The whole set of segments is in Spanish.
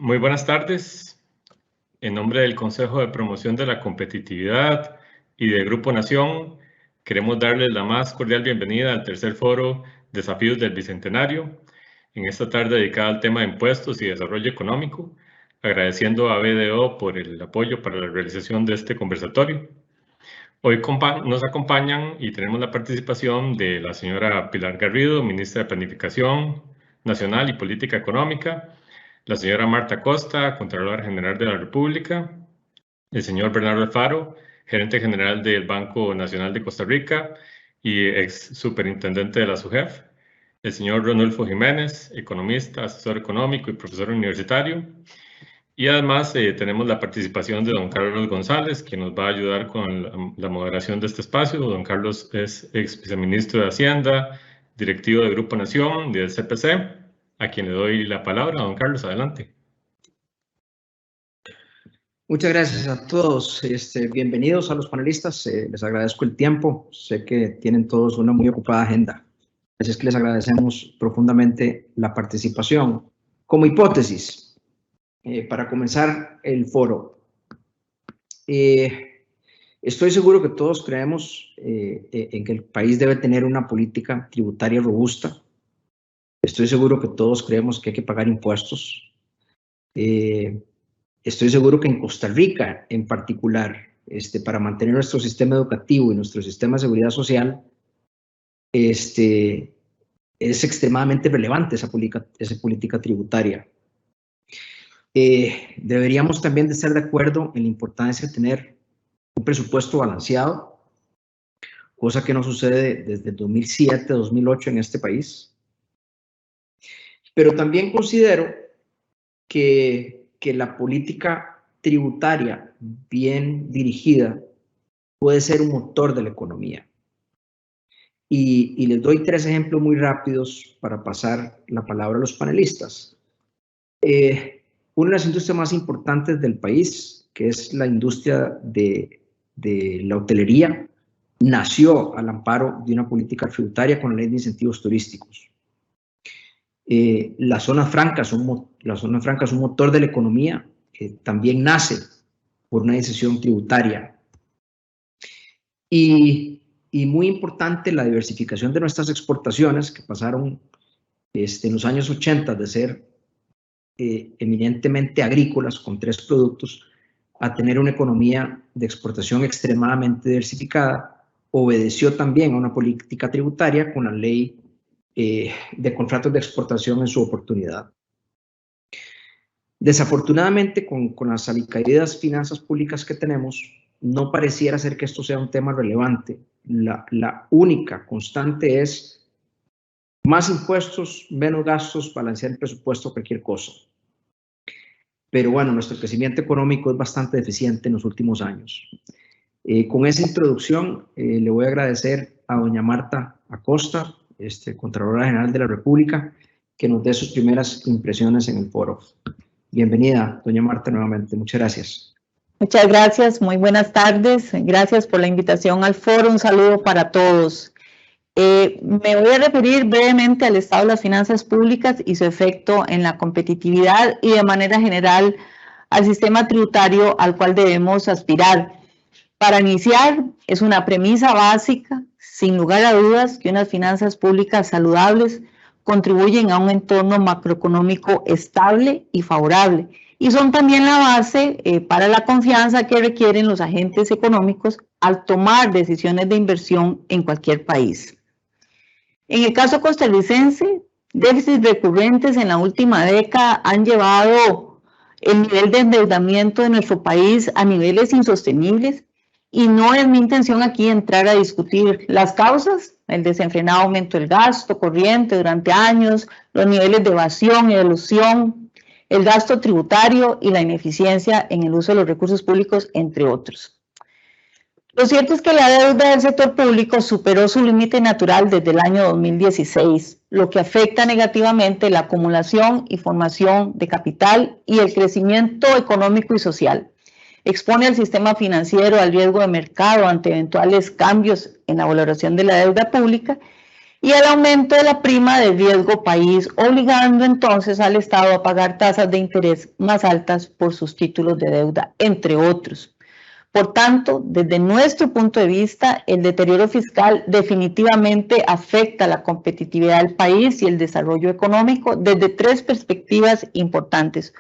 Muy buenas tardes. En nombre del Consejo de Promoción de la Competitividad y de Grupo Nación, queremos darles la más cordial bienvenida al tercer foro Desafíos del Bicentenario, en esta tarde dedicada al tema de impuestos y desarrollo económico, agradeciendo a BDO por el apoyo para la realización de este conversatorio. Hoy nos acompañan y tenemos la participación de la señora Pilar Garrido, ministra de Planificación Nacional y Política Económica, la señora Marta Costa, Contralora General de la República, el señor Bernardo Alfaro, gerente general del Banco Nacional de Costa Rica y ex superintendente de la SUGEF, el señor Ronulfo Jiménez, economista, asesor económico y profesor universitario. Y además tenemos la participación de don Carlos González, que nos va a ayudar con la moderación de este espacio. Don Carlos es ex viceministro de Hacienda, directivo de Grupo Nación, del CPC, a quien le doy la palabra. Don Carlos, adelante. Muchas gracias a todos. Bienvenidos a los panelistas. Les agradezco el tiempo. Sé que tienen todos una muy ocupada agenda. Así es que les agradecemos profundamente la participación. Como hipótesis, para comenzar el foro, estoy seguro que todos creemos en que el país debe tener una política tributaria robusta. Estoy seguro que todos creemos que hay que pagar impuestos. Estoy seguro que en Costa Rica, en particular, para mantener nuestro sistema educativo y nuestro sistema de seguridad social, es extremadamente relevante esa política tributaria. Deberíamos también de estar de acuerdo en la importancia de tener un presupuesto balanceado, cosa que no sucede desde el 2007-2008 en este país. Pero también considero que la política tributaria bien dirigida puede ser un motor de la economía. Y les doy 3 ejemplos muy rápidos para pasar la palabra a los panelistas. Una de las industrias más importantes del país, que es la industria de la hotelería, nació al amparo de una política tributaria con la ley de incentivos turísticos. Las zonas francas son un motor de la economía que también nace por una decisión tributaria. Y muy importante, la diversificación de nuestras exportaciones, que pasaron en los años 80 de ser eminentemente agrícolas con 3 productos a tener una economía de exportación extremadamente diversificada, obedeció también a una política tributaria con la ley de contratos de exportación en su oportunidad. Desafortunadamente, con las alicaídas finanzas públicas que tenemos, no pareciera ser que esto sea un tema relevante. La única constante es más impuestos, menos gastos, balancear el presupuesto, cualquier cosa. Pero bueno, nuestro crecimiento económico es bastante deficiente en los últimos años. Con esa introducción, le voy a agradecer a doña Marta Acosta, Contralora General de la República, que nos dé sus primeras impresiones en el foro. Bienvenida, doña Marta, nuevamente. Muchas gracias. Muchas gracias, muy buenas tardes. Gracias por la invitación al foro. Un saludo para todos. Me voy a referir brevemente al estado de las finanzas públicas y su efecto en la competitividad y de manera general al sistema tributario al cual debemos aspirar. Para iniciar, es una premisa básica, sin lugar a dudas, que unas finanzas públicas saludables contribuyen a un entorno macroeconómico estable y favorable, y son también la base para la confianza que requieren los agentes económicos al tomar decisiones de inversión en cualquier país. En el caso costarricense, déficits recurrentes en la última década han llevado el nivel de endeudamiento de nuestro país a niveles insostenibles. Y no es mi intención aquí entrar a discutir las causas, el desenfrenado aumento del gasto corriente durante años, los niveles de evasión y elusión, el gasto tributario y la ineficiencia en el uso de los recursos públicos, entre otros. Lo cierto es que la deuda del sector público superó su límite natural desde el año 2016, lo que afecta negativamente la acumulación y formación de capital y el crecimiento económico y social. Expone al sistema financiero al riesgo de mercado ante eventuales cambios en la valoración de la deuda pública y el aumento de la prima de riesgo país, obligando entonces al Estado a pagar tasas de interés más altas por sus títulos de deuda, entre otros. Por tanto, desde nuestro punto de vista, el deterioro fiscal definitivamente afecta la competitividad del país y el desarrollo económico desde tres perspectivas importantes.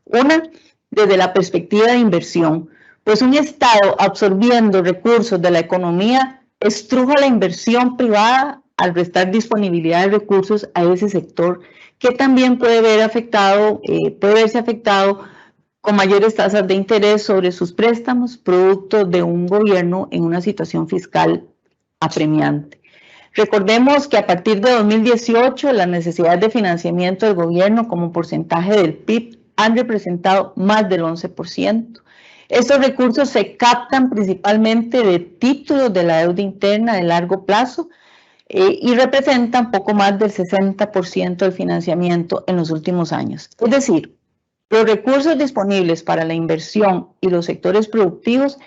Una, desde la perspectiva de inversión, pues un Estado absorbiendo recursos de la economía estruja la inversión privada al restar disponibilidad de recursos a ese sector, que también puede verse afectado con mayores tasas de interés sobre sus préstamos, producto de un gobierno en una situación fiscal apremiante. Recordemos que a partir de 2018, las necesidades de financiamiento del gobierno como porcentaje del PIB han representado más del 11%. Estos recursos se captan principalmente de títulos de la deuda interna de largo plazo y representan poco más del 60% del financiamiento en los últimos años. Es decir, los recursos disponibles para la inversión y los sectores productivos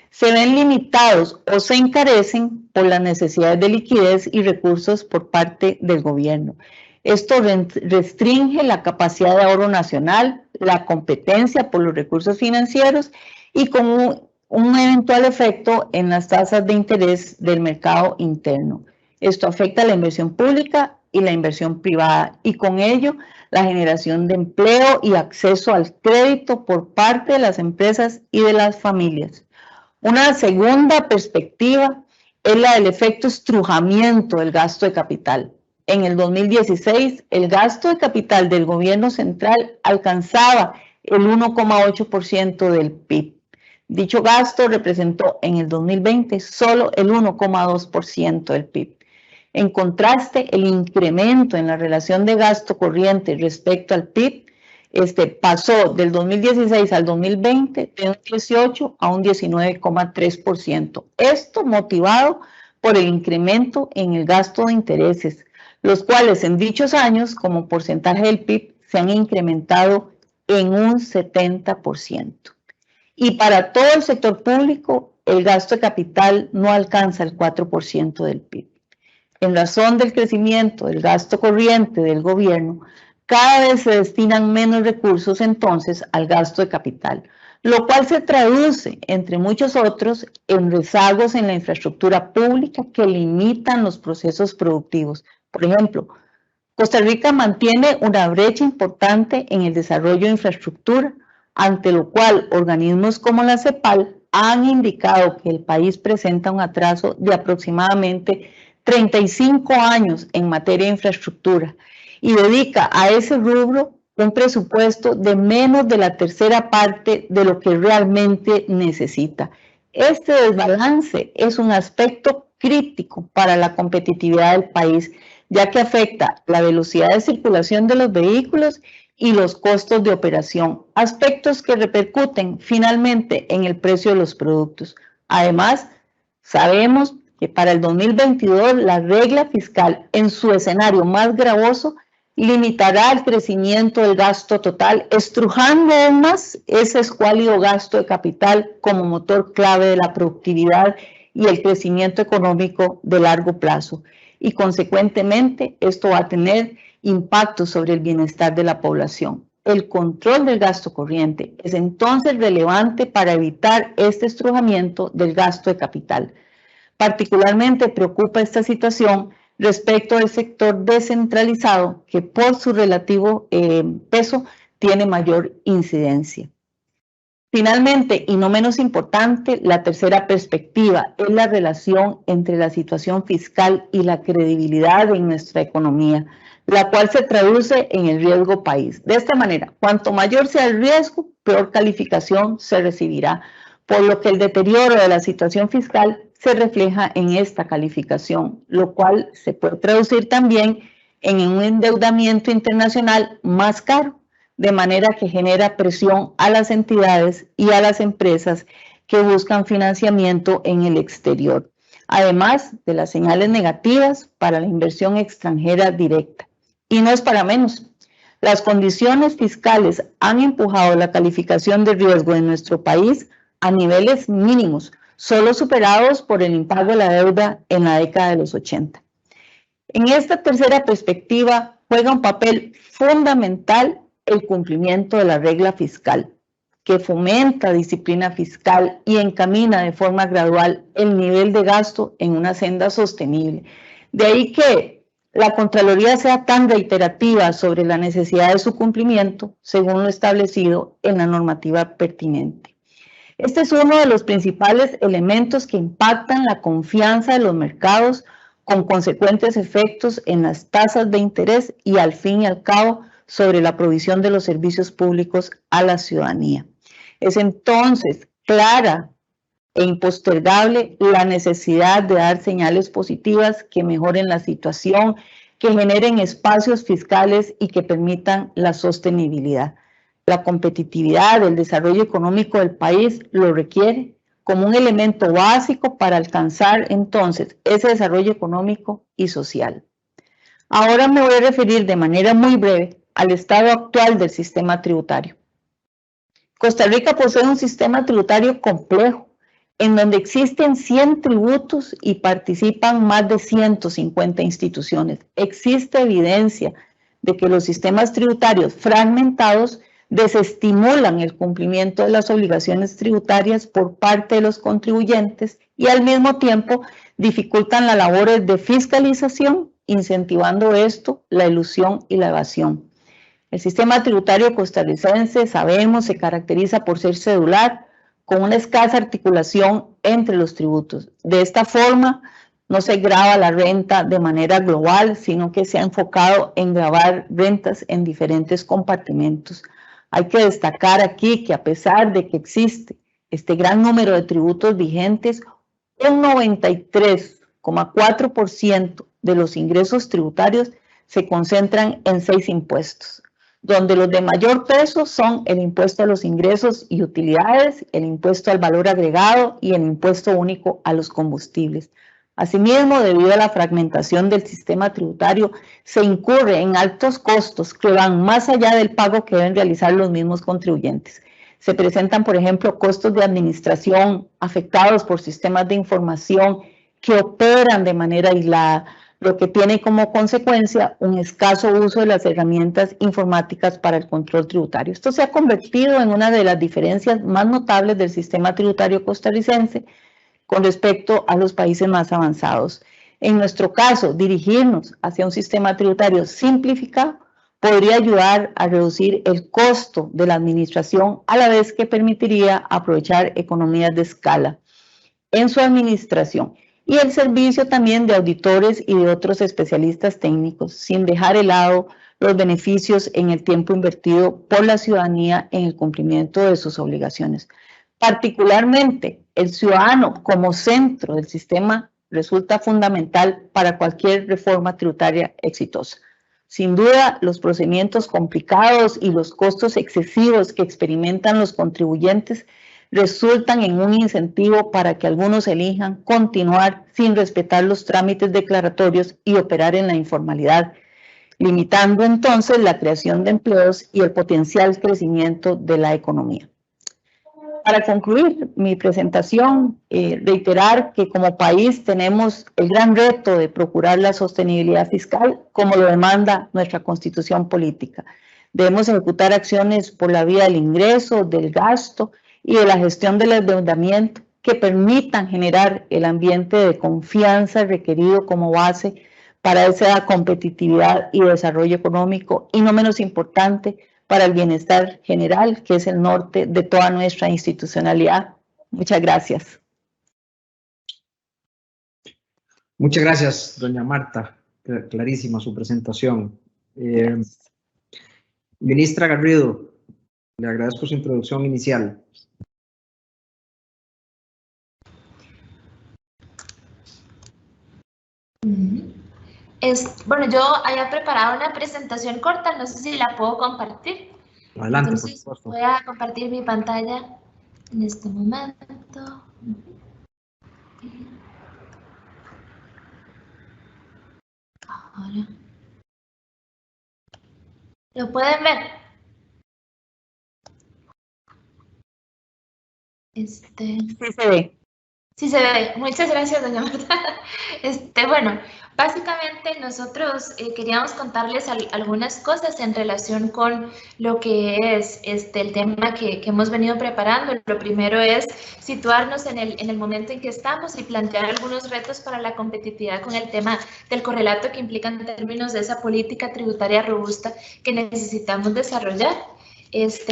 se ven limitados o se encarecen por las necesidades de liquidez y recursos por parte del gobierno. Esto restringe la capacidad de ahorro nacional, la competencia por los recursos financieros y con un eventual efecto en las tasas de interés del mercado interno. Esto afecta a la inversión pública y la inversión privada y con ello la generación de empleo y acceso al crédito por parte de las empresas y de las familias. Una segunda perspectiva es la del efecto estrujamiento del gasto de capital. En el 2016, el gasto de capital del gobierno central alcanzaba el 1,8% del PIB. Dicho gasto representó en el 2020 solo el 1,2% del PIB. En contraste, el incremento en la relación de gasto corriente respecto al PIB pasó del 2016 al 2020 de un 18 a un 19,3%. Esto motivado por el incremento en el gasto de intereses, los cuales en dichos años, como porcentaje del PIB, se han incrementado en un 70%. Y para todo el sector público, el gasto de capital no alcanza el 4% del PIB. En razón del crecimiento del gasto corriente del gobierno, cada vez se destinan menos recursos entonces al gasto de capital, lo cual se traduce, entre muchos otros, en rezagos en la infraestructura pública que limitan los procesos productivos. Por ejemplo, Costa Rica mantiene una brecha importante en el desarrollo de infraestructura, ante lo cual organismos como la CEPAL han indicado que el país presenta un atraso de aproximadamente 35 años en materia de infraestructura y dedica a ese rubro un presupuesto de menos de la tercera parte de lo que realmente necesita. Este desbalance es un aspecto crítico para la competitividad del país, ya que afecta la velocidad de circulación de los vehículos y los costos de operación, aspectos que repercuten finalmente en el precio de los productos. Además, sabemos que para el 2022 la regla fiscal en su escenario más gravoso limitará el crecimiento del gasto total, estrujando aún más ese escuálido gasto de capital como motor clave de la productividad y el crecimiento económico de largo plazo. Y consecuentemente esto va a tener impacto sobre el bienestar de la población. El control del gasto corriente es entonces relevante para evitar este estrujamiento del gasto de capital. Particularmente preocupa esta situación respecto al sector descentralizado, que por su relativo peso tiene mayor incidencia. Finalmente, y no menos importante, la tercera perspectiva es la relación entre la situación fiscal y la credibilidad en nuestra economía, la cual se traduce en el riesgo país. De esta manera, cuanto mayor sea el riesgo, peor calificación se recibirá, por lo que el deterioro de la situación fiscal se refleja en esta calificación, lo cual se puede traducir también en un endeudamiento internacional más caro, de manera que genera presión a las entidades y a las empresas que buscan financiamiento en el exterior, además de las señales negativas para la inversión extranjera directa. Y no es para menos. Las condiciones fiscales han empujado la calificación de riesgo en nuestro país a niveles mínimos, solo superados por el impago de la deuda en la década de los 80. En esta tercera perspectiva juega un papel fundamental el cumplimiento de la regla fiscal, que fomenta disciplina fiscal y encamina de forma gradual el nivel de gasto en una senda sostenible. De ahí que la Contraloría sea tan reiterativa sobre la necesidad de su cumplimiento, según lo establecido en la normativa pertinente. Este es uno de los principales elementos que impactan la confianza de los mercados, con consecuentes efectos en las tasas de interés y, al fin y al cabo, sobre la provisión de los servicios públicos a la ciudadanía. Es entonces clara e impostergable la necesidad de dar señales positivas que mejoren la situación, que generen espacios fiscales y que permitan la sostenibilidad. La competitividad, el desarrollo económico del país lo requiere como un elemento básico para alcanzar entonces ese desarrollo económico y social. Ahora me voy a referir de manera muy breve al estado actual del sistema tributario. Costa Rica posee un sistema tributario complejo, en donde existen 100 tributos y participan más de 150 instituciones. Existe evidencia de que los sistemas tributarios fragmentados desestimulan el cumplimiento de las obligaciones tributarias por parte de los contribuyentes y al mismo tiempo dificultan las labores de fiscalización, incentivando esto la elusión y la evasión. El sistema tributario costarricense, sabemos, se caracteriza por ser cedular, con una escasa articulación entre los tributos. De esta forma, no se grava la renta de manera global, sino que se ha enfocado en gravar rentas en diferentes compartimentos. Hay que destacar aquí que, a pesar de que existe este gran número de tributos vigentes, un 93,4% de los ingresos tributarios se concentran en 6 impuestos, donde los de mayor peso son el impuesto a los ingresos y utilidades, el impuesto al valor agregado y el impuesto único a los combustibles. Asimismo, debido a la fragmentación del sistema tributario, se incurre en altos costos que van más allá del pago que deben realizar los mismos contribuyentes. Se presentan, por ejemplo, costos de administración afectados por sistemas de información que operan de manera aislada, lo que tiene como consecuencia un escaso uso de las herramientas informáticas para el control tributario. Esto se ha convertido en una de las diferencias más notables del sistema tributario costarricense con respecto a los países más avanzados. En nuestro caso, dirigirnos hacia un sistema tributario simplificado podría ayudar a reducir el costo de la administración, a la vez que permitiría aprovechar economías de escala en su administración y el servicio también de auditores y de otros especialistas técnicos, sin dejar de lado los beneficios en el tiempo invertido por la ciudadanía en el cumplimiento de sus obligaciones. Particularmente, el ciudadano como centro del sistema resulta fundamental para cualquier reforma tributaria exitosa. Sin duda, los procedimientos complicados y los costos excesivos que experimentan los contribuyentes resultan en un incentivo para que algunos elijan continuar sin respetar los trámites declaratorios y operar en la informalidad, limitando entonces la creación de empleos y el potencial crecimiento de la economía. Para concluir mi presentación, reiterar que como país tenemos el gran reto de procurar la sostenibilidad fiscal como lo demanda nuestra constitución política. Debemos ejecutar acciones por la vía del ingreso, del gasto y de la gestión del endeudamiento que permitan generar el ambiente de confianza requerido como base para esa competitividad y desarrollo económico y, no menos importante, para el bienestar general, que es el norte de toda nuestra institucionalidad. Muchas gracias. Muchas gracias, doña Marta. Clarísima su presentación. Ministra Garrido, le agradezco su introducción inicial. Bueno, yo había preparado una presentación corta, no sé si la puedo compartir. Adelante, entonces, por supuesto. Voy a compartir mi pantalla en este momento. Ahora. ¿Lo pueden ver? Sí se ve. Sí se ve. Muchas gracias, doña Marta. Bueno, básicamente nosotros queríamos contarles algunas cosas en relación con lo que es el tema que hemos venido preparando. Lo primero es situarnos en el momento en que estamos y plantear algunos retos para la competitividad con el tema del correlato que implica en términos de esa política tributaria robusta que necesitamos desarrollar.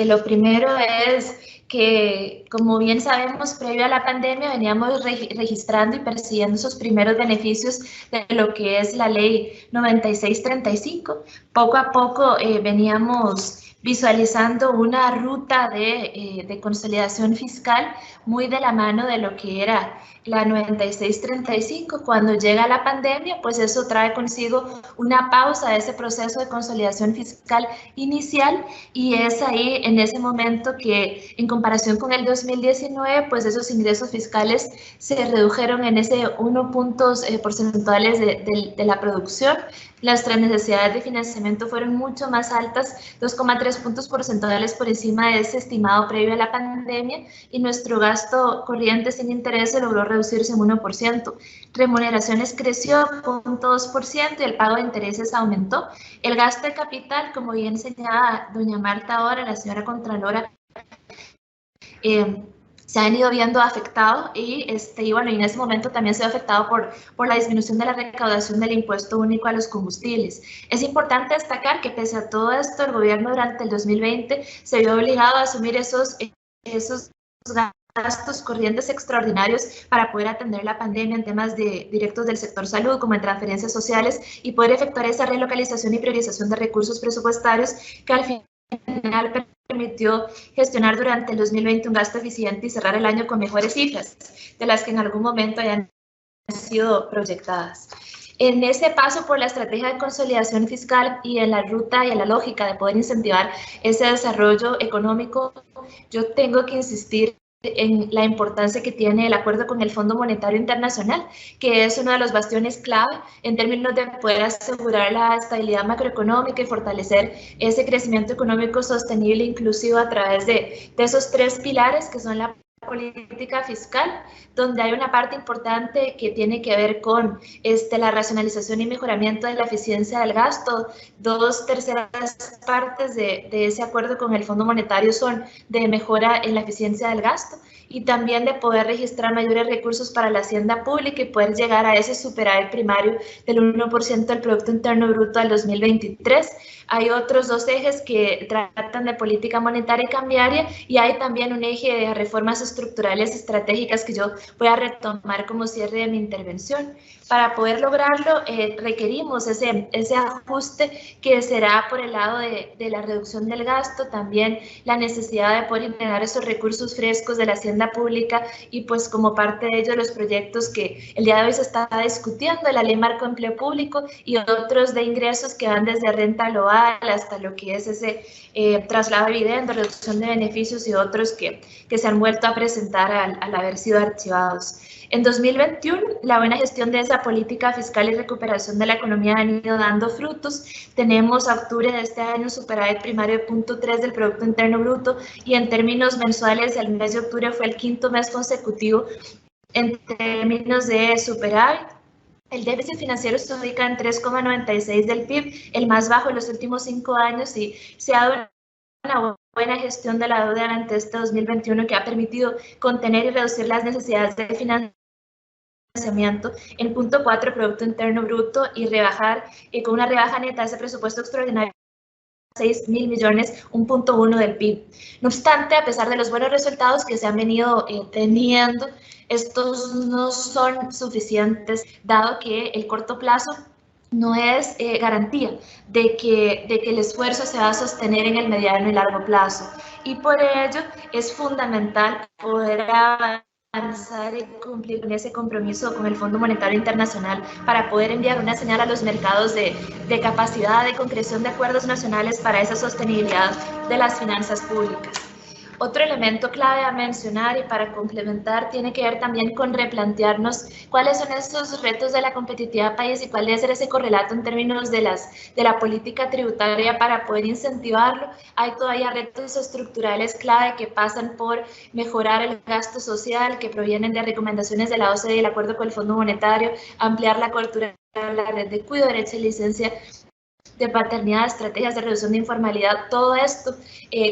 Lo primero es que, como bien sabemos, previo a la pandemia veníamos registrando y persiguiendo esos primeros beneficios de lo que es la ley 9635. Poco a poco veníamos visualizando una ruta de consolidación fiscal muy de la mano de lo que era la 9635. Cuando llega la pandemia, pues eso trae consigo una pausa de ese proceso de consolidación fiscal inicial, y es ahí, en ese momento, que en comparación con el 2019, pues esos ingresos fiscales se redujeron en ese 1 puntos porcentuales de la producción. Nuestras necesidades de financiamiento fueron mucho más altas, 2,3 puntos porcentuales por encima de ese estimado previo a la pandemia, y nuestro gasto corriente sin interés se logró reducirse en 1%. Remuneraciones creció 0,2% y el pago de intereses aumentó. El gasto de capital, como bien señalaba doña Marta ahora, la señora Contralora, se han ido viendo afectado y bueno, y en ese momento también se ha afectado por la disminución de la recaudación del impuesto único a los combustibles. Es importante destacar que pese a todo esto, el gobierno durante el 2020 se vio obligado a asumir esos gastos corrientes extraordinarios para poder atender la pandemia en temas directos del sector salud, como en transferencias sociales, y poder efectuar esa relocalización y priorización de recursos presupuestarios que al final permitió gestionar durante el 2020 un gasto eficiente y cerrar el año con mejores cifras de las que en algún momento hayan sido proyectadas. En ese paso por la estrategia de consolidación fiscal y en la ruta y en la lógica de poder incentivar ese desarrollo económico, yo tengo que insistir en la importancia que tiene el acuerdo con el Fondo Monetario Internacional, que es uno de los bastiones clave en términos de poder asegurar la estabilidad macroeconómica y fortalecer ese crecimiento económico sostenible e inclusivo a través de esos tres pilares que son la política fiscal, donde hay una parte importante que tiene que ver con la racionalización y mejoramiento de la eficiencia del gasto. 2/3 partes de ese acuerdo con el Fondo Monetario son de mejora en la eficiencia del gasto y también de poder registrar mayores recursos para la hacienda pública y poder llegar a ese superávit primario del 1% del Producto Interno Bruto al 2023. Hay otros dos ejes que tratan de política monetaria y cambiaria, y hay también un eje de reformas estructurales estratégicas que yo voy a retomar como cierre de mi intervención. Para poder lograrlo requerimos ese ajuste que será por el lado de la reducción del gasto, también la necesidad de poder generar esos recursos frescos de la hacienda pública, y pues como parte de ello los proyectos que el día de hoy se está discutiendo, la Ley Marco de Empleo Público y otros de ingresos que van desde renta global hasta lo que es ese traslado de dividendos, reducción de beneficios y otros que se han vuelto a presentar al haber sido archivados. En 2021, la buena gestión de esa política fiscal y recuperación de la economía han ido dando frutos. Tenemos a octubre de este año un superávit primario de 0,3 del Producto Interno Bruto, y en términos mensuales el mes de octubre fue el quinto mes consecutivo en términos de superávit. El déficit financiero se ubica en 3,96 del PIB, el más bajo de los últimos 5 años, y se ha dado una buena gestión de la deuda durante este 2021 que ha permitido contener y reducir las necesidades de financiamiento en 0,4 Producto Interno Bruto y rebajar con una rebaja neta de ese presupuesto extraordinario 6.000 millones, 1,1 del PIB. No obstante, a pesar de los buenos resultados que se han venido teniendo, estos no son suficientes, dado que el corto plazo no es garantía de que el esfuerzo se va a sostener en el mediano y largo plazo. Y por ello es fundamental poder avanzar y cumplir con ese compromiso con el Fondo Monetario Internacional para poder enviar una señal a los mercados de capacidad de concreción de acuerdos nacionales para esa sostenibilidad de las finanzas públicas. Otro elemento clave a mencionar y para complementar tiene que ver también con replantearnos cuáles son esos retos de la competitividad país y cuál debe ser ese correlato en términos de la política tributaria para poder incentivarlo. Hay todavía retos estructurales clave que pasan por mejorar el gasto social, que provienen de recomendaciones de la OCDE y el acuerdo con el Fondo Monetario, ampliar la cobertura de la red de cuidado, derecho y licencia de paternidad, estrategias de reducción de informalidad, todo esto,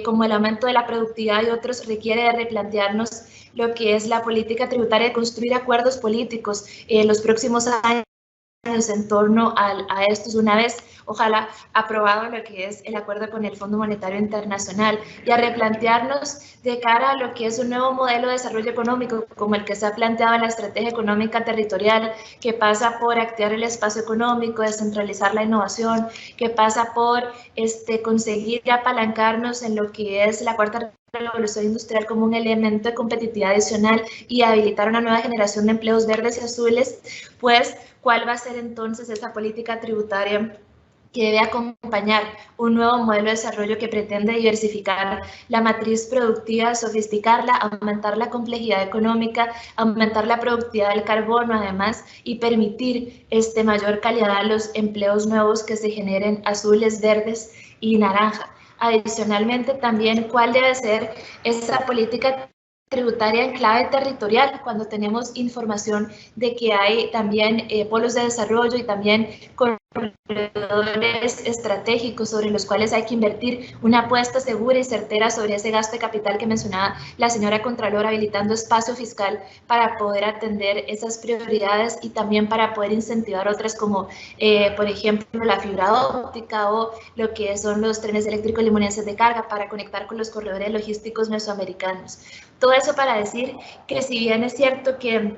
como el aumento de la productividad y otros, requiere de replantearnos lo que es la política tributaria, de construir acuerdos políticos en los próximos años en torno a estos, una vez, ojalá, aprobado lo que es el acuerdo con el Fondo Monetario Internacional, y a replantearnos de cara a lo que es un nuevo modelo de desarrollo económico, como el que se ha planteado en la estrategia económica territorial, que pasa por activar el espacio económico, descentralizar la innovación, que pasa por conseguir apalancarnos en lo que es la cuarta revolución industrial como un elemento de competitividad adicional y habilitar una nueva generación de empleos verdes y azules, pues, ¿cuál va a ser entonces esa política tributaria que debe acompañar un nuevo modelo de desarrollo que pretende diversificar la matriz productiva, sofisticarla, aumentar la complejidad económica, aumentar la productividad del carbono además y permitir mayor calidad a los empleos nuevos que se generen azules, verdes y naranja? Adicionalmente, también cuál debe ser esa política tributaria en clave territorial, cuando tenemos información de que hay también polos de desarrollo y también corredores estratégicos sobre los cuales hay que invertir una apuesta segura y certera sobre ese gasto de capital que mencionaba la señora Contralor, habilitando espacio fiscal para poder atender esas prioridades y también para poder incentivar otras como, por ejemplo, la fibra óptica o lo que son los trenes eléctricos limonenses de carga para conectar con los corredores logísticos mesoamericanos. Todo eso para decir que si bien es cierto que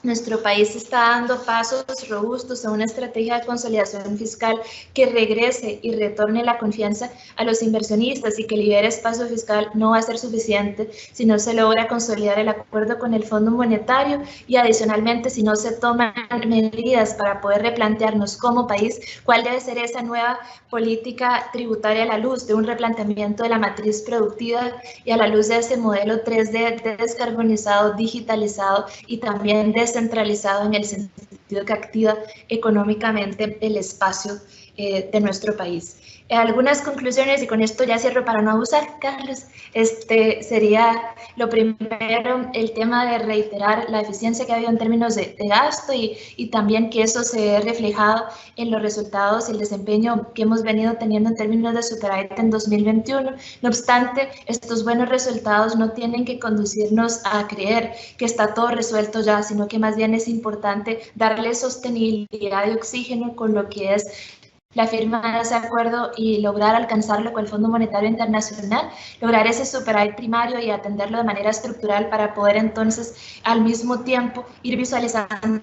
nuestro país está dando pasos robustos a una estrategia de consolidación fiscal que regrese y retorne la confianza a los inversionistas y que libere espacio fiscal, no va a ser suficiente si no se logra consolidar el acuerdo con el Fondo Monetario y adicionalmente si no se toman medidas para poder replantearnos como país cuál debe ser esa nueva política tributaria a la luz de un replanteamiento de la matriz productiva y a la luz de ese modelo 3D descarbonizado, digitalizado y también descentralizado en el sentido que activa económicamente el espacio de nuestro país. Algunas conclusiones, y con esto ya cierro para no abusar, Carlos, sería lo primero, el tema de reiterar la eficiencia que ha habido en términos de gasto y también que eso se ve reflejado en los resultados y el desempeño que hemos venido teniendo en términos de superávit en 2021. No obstante, estos buenos resultados no tienen que conducirnos a creer que está todo resuelto ya, sino que más bien es importante darle sostenibilidad y oxígeno con lo que es la firma de ese acuerdo y lograr alcanzarlo con el Fondo Monetario Internacional, lograr ese superávit primario y atenderlo de manera estructural para poder entonces al mismo tiempo ir visualizando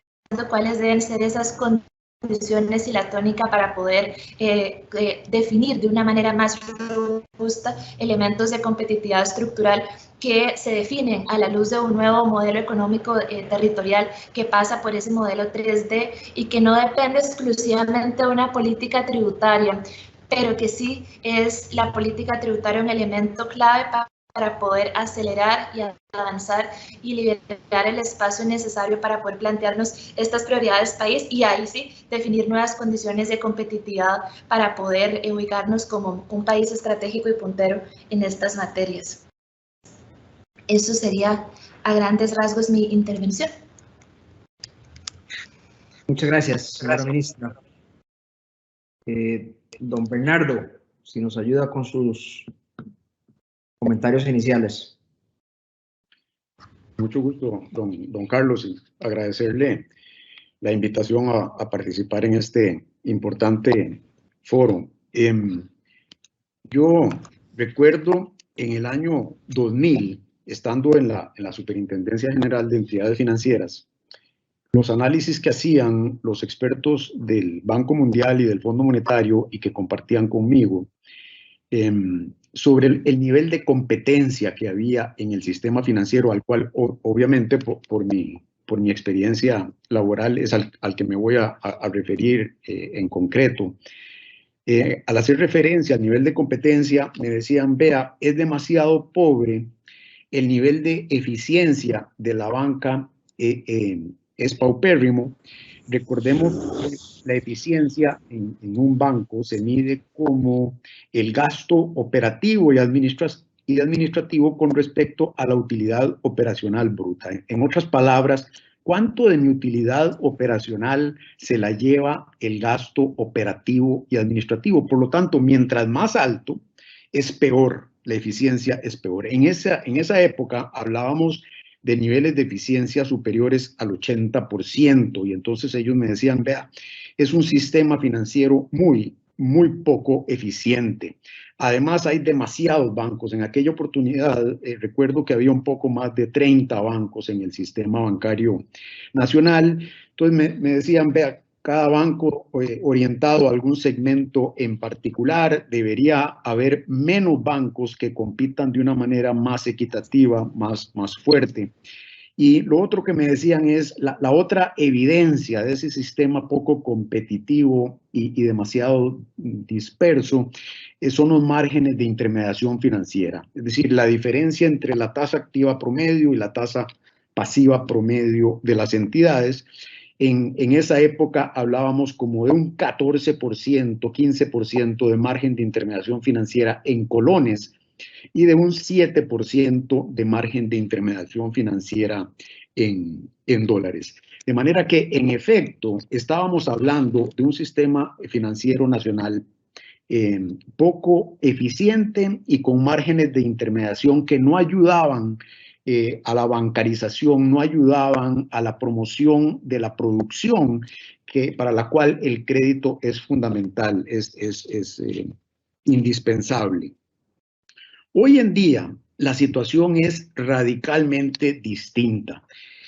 cuáles deben ser esas condiciones y la tónica para poder definir de una manera más robusta elementos de competitividad estructural que se definen a la luz de un nuevo modelo económico territorial que pasa por ese modelo 3D y que no depende exclusivamente de una política tributaria, pero que sí es la política tributaria un elemento clave para poder acelerar y avanzar y liberar el espacio necesario para poder plantearnos estas prioridades país y ahí sí definir nuevas condiciones de competitividad para poder ubicarnos como un país estratégico y puntero en estas materias. Eso sería a grandes rasgos mi intervención. Muchas gracias, señora ministra. Don Bernardo, si nos ayuda con sus comentarios iniciales. Mucho gusto, don Carlos, y agradecerle la invitación a participar en este importante foro. Yo recuerdo en el año 2000, estando en la Superintendencia General de Entidades Financieras, los análisis que hacían los expertos del Banco Mundial y del Fondo Monetario y que compartían conmigo sobre el nivel de competencia que había en el sistema financiero, al cual obviamente por mi experiencia laboral es al que me voy a referir en concreto. Al hacer referencia al nivel de competencia, me decían, vea, es demasiado pobre el nivel de eficiencia de la banca, es paupérrimo. Recordemos que la eficiencia en un banco se mide como el gasto operativo y administrativo con respecto a la utilidad operacional bruta. En otras palabras, ¿cuánto de mi utilidad operacional se la lleva el gasto operativo y administrativo? Por lo tanto, mientras más alto, es peor, la eficiencia es peor. En esa época hablábamos de niveles de eficiencia superiores al 80%, y entonces ellos me decían, vea, es un sistema financiero muy poco eficiente. Además, hay demasiados bancos. En aquella oportunidad, recuerdo que había un poco más de 30 bancos en el sistema bancario nacional. Entonces me decían, vea, cada banco orientado a algún segmento en particular, debería haber menos bancos que compitan de una manera más equitativa, más fuerte. Y lo otro que me decían es la otra evidencia de ese sistema poco competitivo y demasiado disperso son los márgenes de intermediación financiera. Es decir, la diferencia entre la tasa activa promedio y la tasa pasiva promedio de las entidades. En esa época hablábamos como de un 14%, 15% de margen de intermediación financiera en colones y de un 7% de margen de intermediación financiera en dólares. De manera que, en efecto, estábamos hablando de un sistema financiero nacional poco eficiente y con márgenes de intermediación que no ayudaban a la bancarización, no ayudaban a la promoción de la producción, para la cual el crédito es fundamental, es indispensable. Hoy en día, la situación es radicalmente distinta.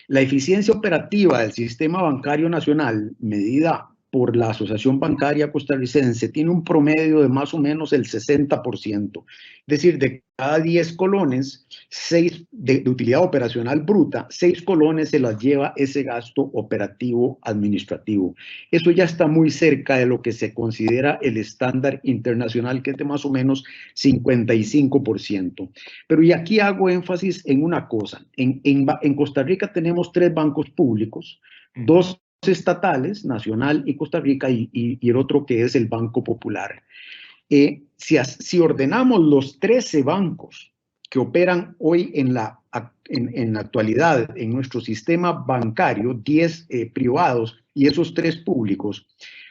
La eficiencia operativa del sistema bancario nacional, medida por la Asociación Bancaria Costarricense, tiene un promedio de más o menos el 60%. Es decir, de cada 10 colones, 6 de utilidad operacional bruta, 6 colones se las lleva ese gasto operativo administrativo. Eso ya está muy cerca de lo que se considera el estándar internacional, que es de más o menos 55%. Pero y aquí hago énfasis en una cosa. En Costa Rica tenemos 3 bancos públicos, 2 estatales, Nacional y Costa Rica, y el otro que es el Banco Popular. Si ordenamos los 13 bancos que operan hoy en la actualidad en nuestro sistema bancario, 10 privados y esos 3 públicos,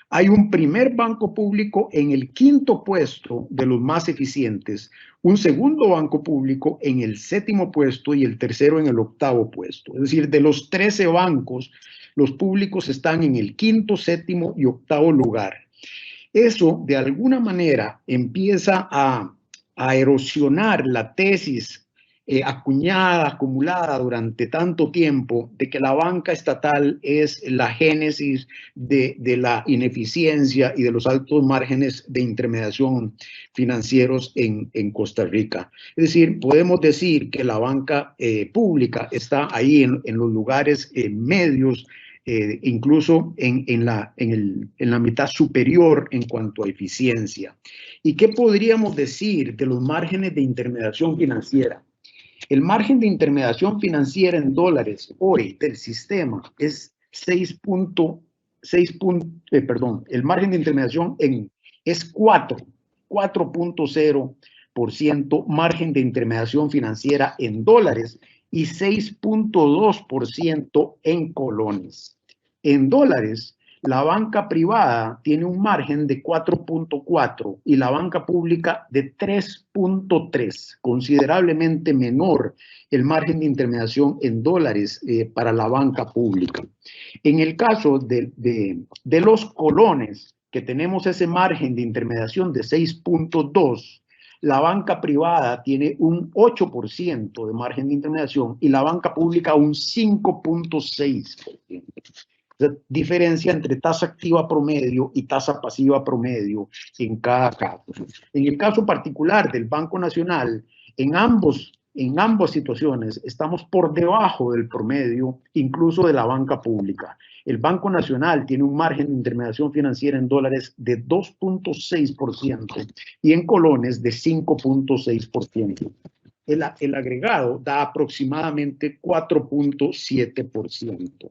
hay un primer banco público en el 5º puesto de los más eficientes, un segundo banco público en el 7º puesto y el tercero en el 8º puesto. Es decir, de los 13 bancos, los públicos están en el 5º, 7º y 8º lugar. Eso, de alguna manera, empieza a erosionar la tesis acumulada durante tanto tiempo de que la banca estatal es la génesis de la ineficiencia y de los altos márgenes de intermediación financieros en Costa Rica. Es decir, podemos decir que la banca pública está ahí en los lugares medios, incluso en la mitad superior en cuanto a eficiencia. ¿Y qué podríamos decir de los márgenes de intermediación financiera? El margen de intermediación financiera en dólares hoy del sistema es el margen de intermediación es 4.0% margen de intermediación financiera en dólares y 6.2% en colones. En dólares, la banca privada tiene un margen de 4.4 y la banca pública de 3.3, considerablemente menor el margen de intermediación en dólares para la banca pública. En el caso de los colones, que tenemos ese margen de intermediación de 6.2, la banca privada tiene un 8% de margen de intermediación y la banca pública un 5.6%. Diferencia entre tasa activa promedio y tasa pasiva promedio en cada caso. En el caso particular del Banco Nacional, en ambos en ambas situaciones estamos por debajo del promedio, incluso de la banca pública. El Banco Nacional tiene un margen de intermediación financiera en dólares de 2.6% y en colones de 5.6%. El agregado da aproximadamente 4.7%.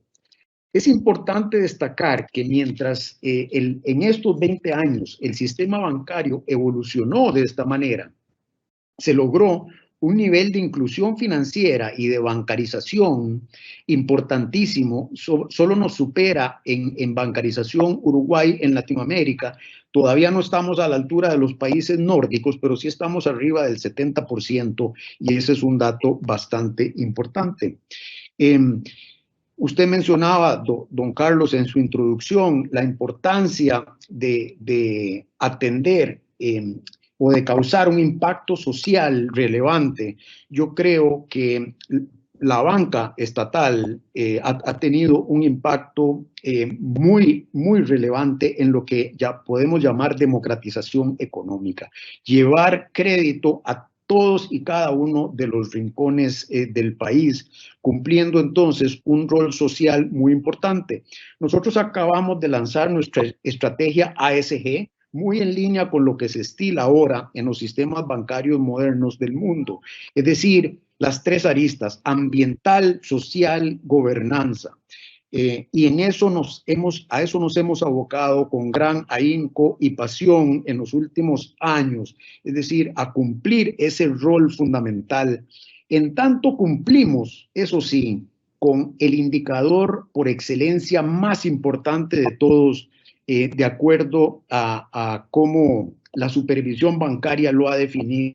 Es importante destacar que mientras en estos 20 años el sistema bancario evolucionó de esta manera, se logró un nivel de inclusión financiera y de bancarización importantísimo. Solo nos supera en bancarización Uruguay en Latinoamérica. Todavía no estamos a la altura de los países nórdicos, pero sí estamos arriba del 70% y ese es un dato bastante importante. Usted mencionaba, don Carlos, en su introducción, la importancia de atender o de causar un impacto social relevante. Yo creo que la banca estatal ha tenido un impacto muy relevante en lo que ya podemos llamar democratización económica. Llevar crédito a todos y cada uno de los rincones del país, cumpliendo entonces un rol social muy importante. Nosotros acabamos de lanzar nuestra estrategia ASG, muy en línea con lo que se estila ahora en los sistemas bancarios modernos del mundo. Es decir, las tres aristas: ambiental, social, gobernanza. Y en eso a eso nos hemos abocado con gran ahínco y pasión en los últimos años, es decir, a cumplir ese rol fundamental. En tanto cumplimos, eso sí, con el indicador por excelencia más importante de todos, de acuerdo a cómo la supervisión bancaria lo ha definido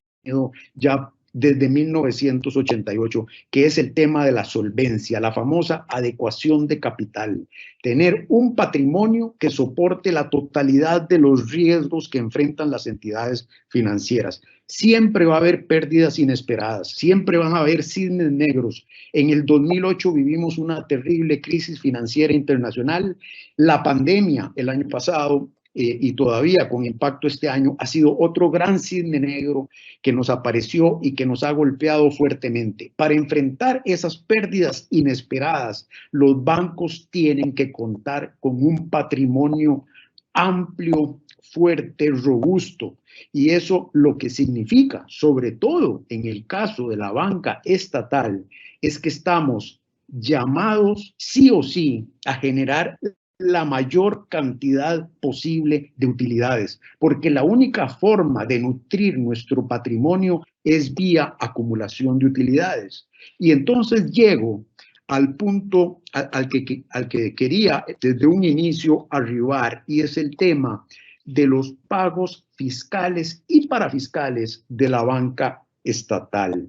ya desde 1988, que es el tema de la solvencia, la famosa adecuación de capital. Tener un patrimonio que soporte la totalidad de los riesgos que enfrentan las entidades financieras. Siempre va a haber pérdidas inesperadas, siempre van a haber cisnes negros. En el 2008 vivimos una terrible crisis financiera internacional. La pandemia el año pasado y todavía con impacto este año ha sido otro gran cisne negro que nos apareció y que nos ha golpeado fuertemente. Para enfrentar esas pérdidas inesperadas, los bancos tienen que contar con un patrimonio amplio, fuerte, robusto. Y eso lo que significa, sobre todo en el caso de la banca estatal, es que estamos llamados sí o sí a generar la mayor cantidad posible de utilidades, porque la única forma de nutrir nuestro patrimonio es vía acumulación de utilidades. Y entonces llego al punto al que quería desde un inicio arribar, y es el tema de los pagos fiscales y parafiscales de la banca estatal.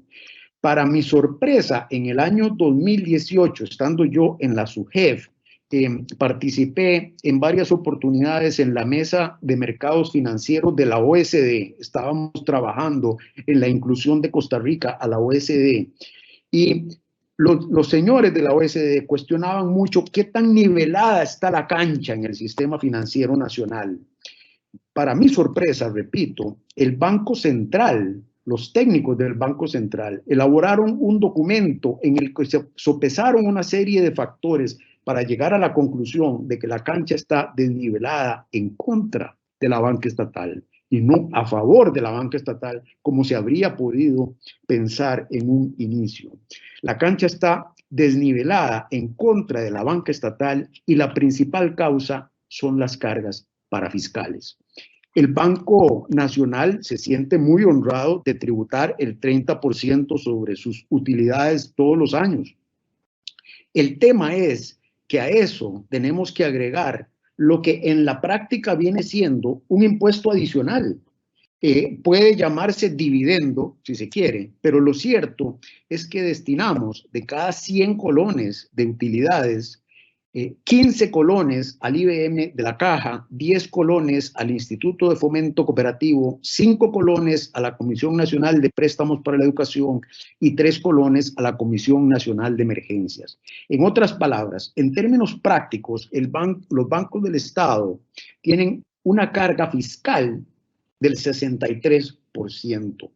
Para mi sorpresa, en el año 2018, estando yo en la SUGEF, participé en varias oportunidades en la mesa de mercados financieros de la OSD. Estábamos trabajando en la inclusión de Costa Rica a la OSD y los señores de la OSD cuestionaban mucho qué tan nivelada está la cancha en el sistema financiero nacional. Para mi sorpresa, repito, el Banco Central, los técnicos del Banco Central elaboraron un documento en el que se sopesaron una serie de factores para llegar a la conclusión de que la cancha está desnivelada en contra de la banca estatal y no a favor de la banca estatal, como se habría podido pensar en un inicio. La cancha está desnivelada en contra de la banca estatal y la principal causa son las cargas parafiscales. El Banco Nacional se siente muy honrado de tributar el 30% sobre sus utilidades todos los años. El tema es que a eso tenemos que agregar lo que en la práctica viene siendo un impuesto adicional. Puede llamarse dividendo, si se quiere, pero lo cierto es que destinamos de cada 100 colones de utilidades, 15 colones al IBM de la Caja, 10 colones al Instituto de Fomento Cooperativo, 5 colones a la Comisión Nacional de Préstamos para la Educación y 3 colones a la Comisión Nacional de Emergencias. En otras palabras, en términos prácticos, los bancos del Estado tienen una carga fiscal del 63%.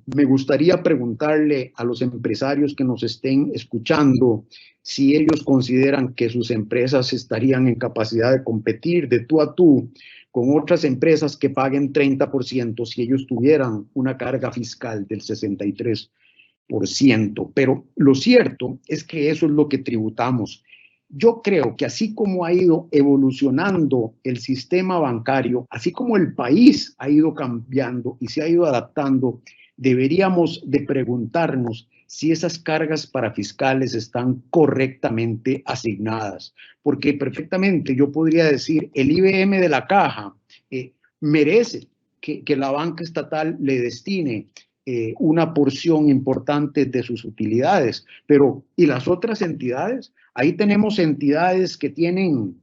me gustaría preguntarle a los empresarios que nos estén escuchando si ellos consideran que sus empresas estarían en capacidad de competir de tú a tú con otras empresas que paguen 30% si ellos tuvieran una carga fiscal del 63%. Pero lo cierto es que eso es lo que tributamos. Yo creo que así como ha ido evolucionando el sistema bancario, así como el país ha ido cambiando y se ha ido adaptando, deberíamos de preguntarnos si esas cargas parafiscales están correctamente asignadas. Porque perfectamente yo podría decir, el IBM de la caja merece que la banca estatal le destine una porción importante de sus utilidades. Pero, ¿y las otras entidades? Ahí tenemos entidades que tienen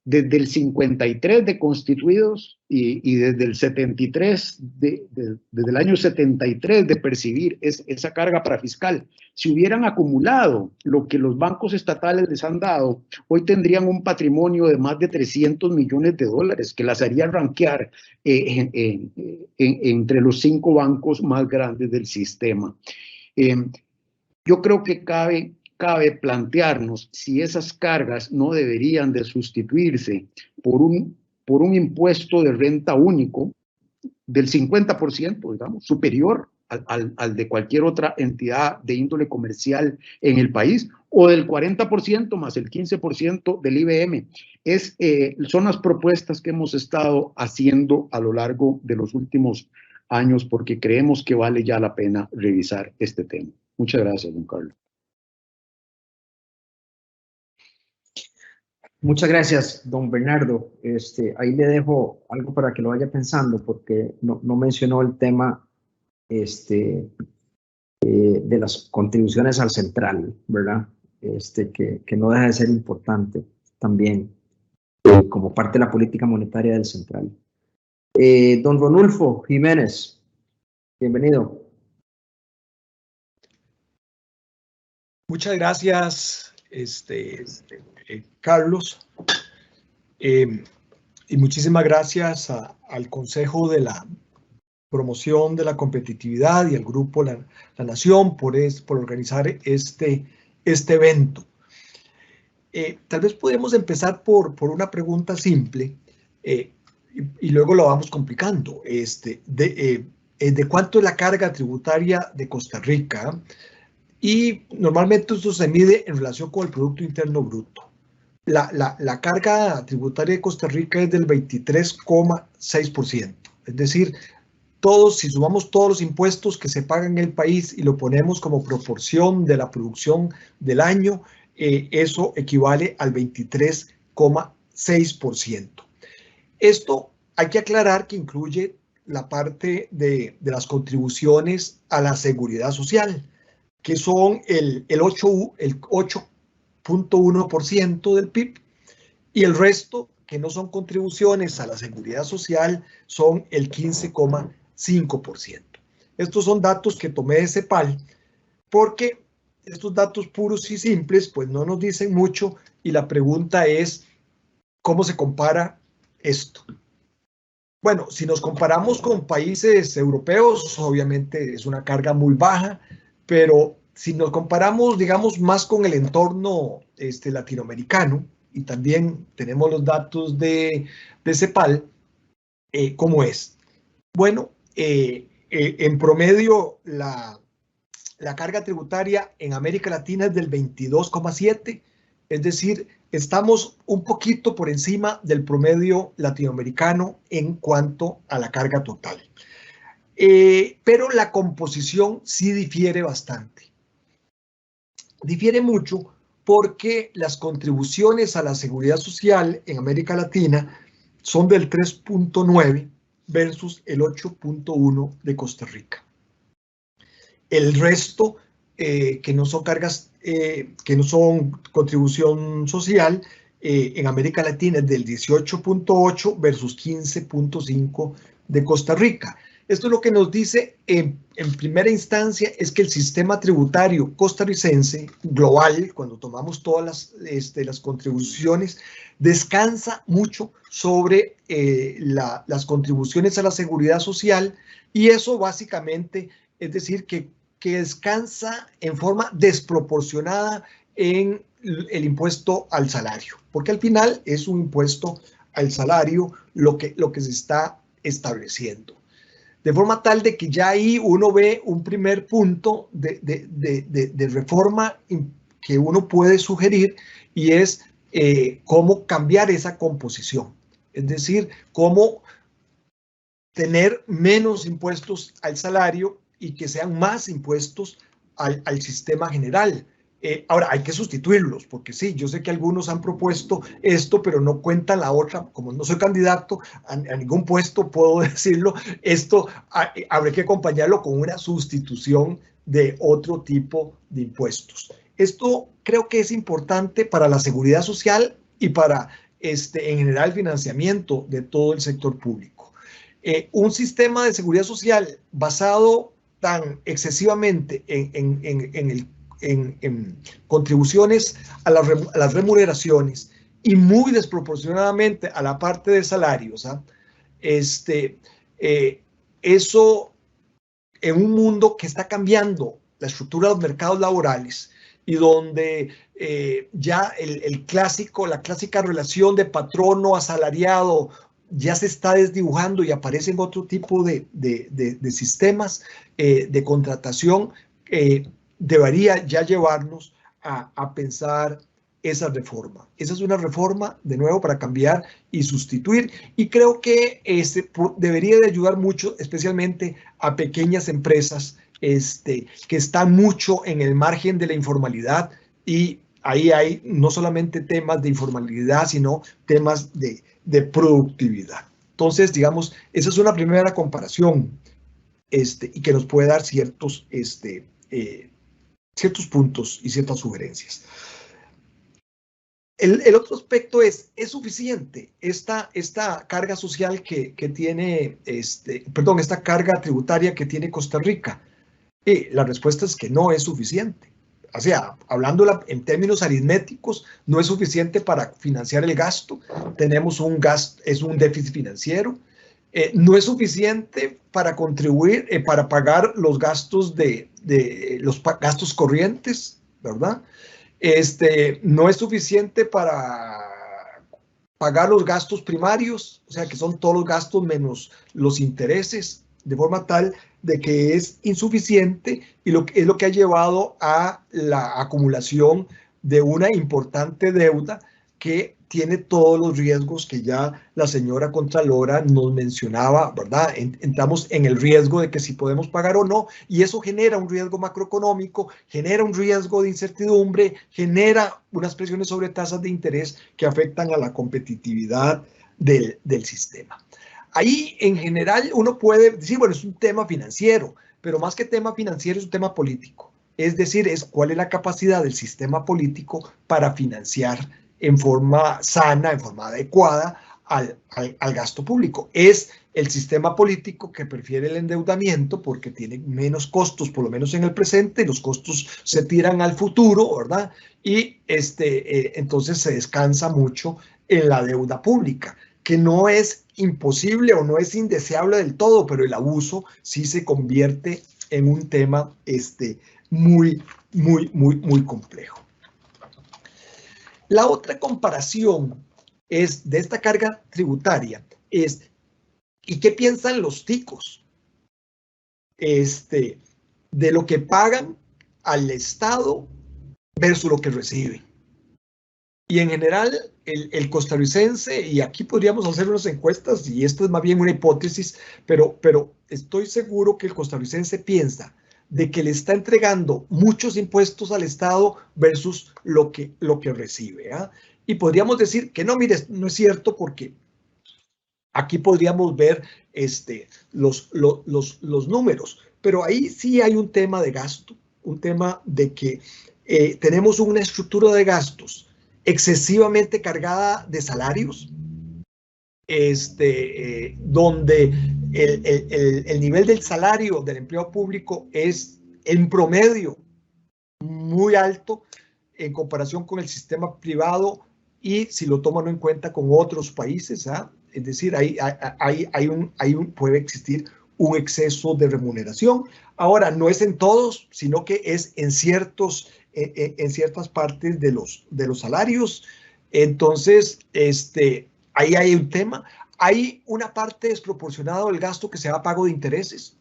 desde el 53 de constituidos y desde el 73, desde el año 73 de percibir esa carga parafiscal. Si hubieran acumulado lo que los bancos estatales les han dado, hoy tendrían un patrimonio de más de 300 millones de dólares que las haría rankear entre los 5 bancos más grandes del sistema. Yo creo que cabe plantearnos si esas cargas no deberían de sustituirse por un impuesto de renta único del 50%, digamos, superior al de cualquier otra entidad de índole comercial en el país, o del 40% más el 15% del IBM. Son las propuestas que hemos estado haciendo a lo largo de los últimos años porque creemos que vale ya la pena revisar este tema. Muchas gracias, don Carlos. Muchas gracias, don Bernardo. Ahí le dejo algo para que lo vaya pensando, porque no mencionó el tema de las contribuciones al central, ¿verdad? Que no deja de ser importante también como parte de la política monetaria del central. Don Ronulfo Jiménez, bienvenido. Muchas gracias, Carlos, y muchísimas gracias al Consejo de la Promoción de la Competitividad y al Grupo La Nación por organizar este evento. Tal vez podemos empezar por una pregunta simple y luego lo vamos complicando. ¿De cuánto es la carga tributaria de Costa Rica? Y normalmente esto se mide en relación con el Producto Interno Bruto. La carga tributaria de Costa Rica es del 23,6%. Es decir, si sumamos todos los impuestos que se pagan en el país y lo ponemos como proporción de la producción del año, eso equivale al 23,6%. Esto hay que aclarar que incluye la parte de las contribuciones a la seguridad social, que son el 8.1% del PIB, y el resto, que no son contribuciones a la seguridad social, son el 15,5%. Estos son datos que tomé de CEPAL, porque estos datos puros y simples pues no nos dicen mucho, y la pregunta es, ¿cómo se compara esto? Bueno, si nos comparamos con países europeos, obviamente es una carga muy baja, pero si nos comparamos, digamos, más con el entorno latinoamericano, y también tenemos los datos de CEPAL, ¿cómo es? Bueno, en promedio la carga tributaria en América Latina es del 22,7%, es decir, estamos un poquito por encima del promedio latinoamericano en cuanto a la carga total. Pero la composición sí difiere bastante. Difiere mucho porque las contribuciones a la seguridad social en América Latina son del 3.9 versus el 8.1 de Costa Rica. El resto, que no son cargas, que no son contribución social, en América Latina es del 18.8 versus 15.5 de Costa Rica. Esto lo que nos dice en primera instancia es que el sistema tributario costarricense global, cuando tomamos todas las contribuciones, descansa mucho sobre las contribuciones a la seguridad social, y eso básicamente es decir que descansa en forma desproporcionada en el impuesto al salario, porque al final es un impuesto al salario lo que se está estableciendo. De forma tal de que ya ahí uno ve un primer punto de reforma que uno puede sugerir, y es cómo cambiar esa composición. Es decir, cómo tener menos impuestos al salario y que sean más impuestos al sistema general. Ahora, hay que sustituirlos, porque sí, yo sé que algunos han propuesto esto, pero no cuentan la otra. Como no soy candidato a ningún puesto, puedo decirlo, esto habrá que acompañarlo con una sustitución de otro tipo de impuestos. Esto creo que es importante para la seguridad social y para, en general, el financiamiento de todo el sector público. Un sistema de seguridad social basado tan excesivamente en contribuciones a las remuneraciones y muy desproporcionadamente a la parte de salarios, eso en un mundo que está cambiando la estructura de los mercados laborales y donde ya la clásica relación de patrono asalariado ya se está desdibujando y aparecen otro tipo de sistemas de contratación, debería ya llevarnos a pensar esa reforma. Esa es una reforma, de nuevo, para cambiar y sustituir, y creo que debería de ayudar mucho, especialmente a pequeñas empresas que están mucho en el margen de la informalidad, y ahí hay no solamente temas de informalidad, sino temas de productividad. Entonces, digamos, esa es una primera comparación y que nos puede dar ciertos puntos y ciertas sugerencias. El otro aspecto es suficiente esta carga social que tiene, esta carga tributaria que tiene Costa Rica. La respuesta es que no es suficiente. O sea, hablándola en términos aritméticos, no es suficiente para financiar el gasto. Tenemos un gasto, es un déficit financiero. No es suficiente para contribuir, para pagar los gastos los gastos corrientes, ¿verdad? No es suficiente para pagar los gastos primarios, o sea, que son todos los gastos menos los intereses, de forma tal de que es insuficiente, y es lo que ha llevado a la acumulación de una importante deuda que tiene todos los riesgos que ya la señora Contralora nos mencionaba, ¿verdad? Entramos en el riesgo de que si podemos pagar o no, y eso genera un riesgo macroeconómico, genera un riesgo de incertidumbre, genera unas presiones sobre tasas de interés que afectan a la competitividad del sistema. Ahí, en general, uno puede decir, bueno, es un tema financiero, pero más que tema financiero es un tema político. Es decir, cuál es la capacidad del sistema político para financiar en forma sana, en forma adecuada al gasto público. Es el sistema político que prefiere el endeudamiento porque tiene menos costos, por lo menos en el presente, y los costos se tiran al futuro, ¿verdad? Y entonces se descansa mucho en la deuda pública, que no es imposible o no es indeseable del todo, pero el abuso sí se convierte en un tema muy complejo. La otra comparación es de esta carga tributaria ¿y qué piensan los ticos? De lo que pagan al Estado versus lo que reciben. Y en general, el costarricense, y aquí podríamos hacer unas encuestas, y esto es más bien una hipótesis, pero estoy seguro que el costarricense piensa de que le está entregando muchos impuestos al Estado versus lo que recibe. Y podríamos decir que no, mire, no es cierto, porque aquí podríamos ver los números, pero ahí sí hay un tema de gasto, un tema de que tenemos una estructura de gastos excesivamente cargada de salarios, donde el nivel del salario del empleo público es en promedio muy alto en comparación con el sistema privado y si lo toman en cuenta con otros países, es decir, puede existir un exceso de remuneración. Ahora, no es en todos, sino que es en ciertas partes de los salarios. Entonces, ahí hay un tema. Hay una parte desproporcionada del gasto que se va a pago de intereses,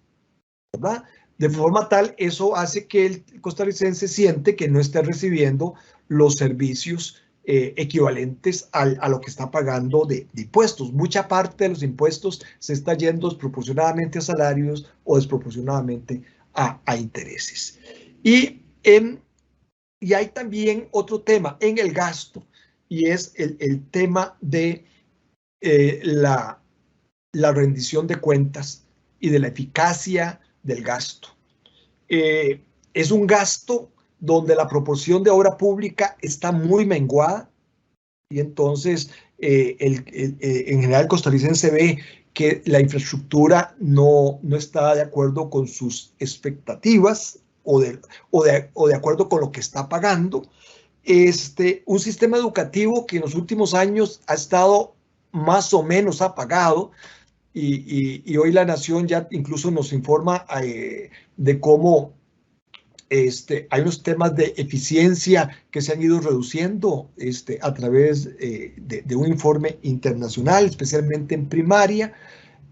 ¿verdad? De forma tal, eso hace que el costarricense siente que no está recibiendo los servicios equivalentes a lo que está pagando de impuestos. Mucha parte de los impuestos se está yendo desproporcionadamente a salarios o desproporcionadamente a intereses. Y hay también otro tema en el gasto, y es el tema de la rendición de cuentas y de la eficacia del gasto. Es un gasto donde la proporción de obra pública está muy menguada y entonces en general el costarricense ve que la infraestructura no está de acuerdo con sus expectativas o de acuerdo con lo que está pagando. Un sistema educativo que en los últimos años ha estado más o menos apagado y hoy la Nación ya incluso nos informa de cómo hay unos temas de eficiencia que se han ido reduciendo a través de un informe internacional, especialmente en primaria.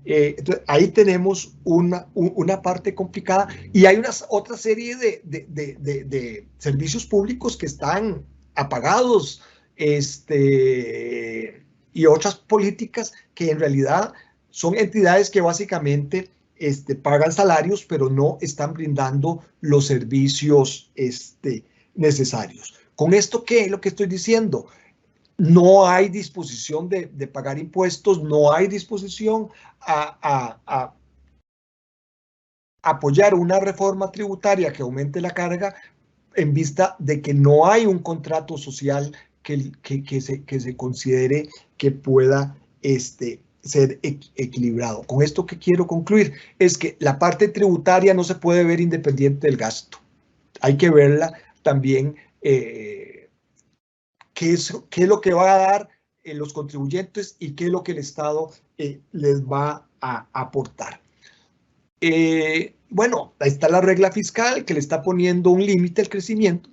Entonces, ahí tenemos una parte complicada y hay otra serie de servicios públicos que están apagados y otras políticas que en realidad son entidades que básicamente pagan salarios, pero no están brindando los servicios necesarios. ¿Con esto qué es lo que estoy diciendo? No hay disposición de pagar impuestos, no hay disposición a apoyar una reforma tributaria que aumente la carga en vista de que no hay un contrato social que se considere que pueda ser equilibrado. Con esto que quiero concluir es que la parte tributaria no se puede ver independiente del gasto. Hay que verla también qué es lo que va a dar los contribuyentes y qué es lo que el Estado les va a aportar. Bueno, ahí está la regla fiscal que le está poniendo un límite al crecimiento,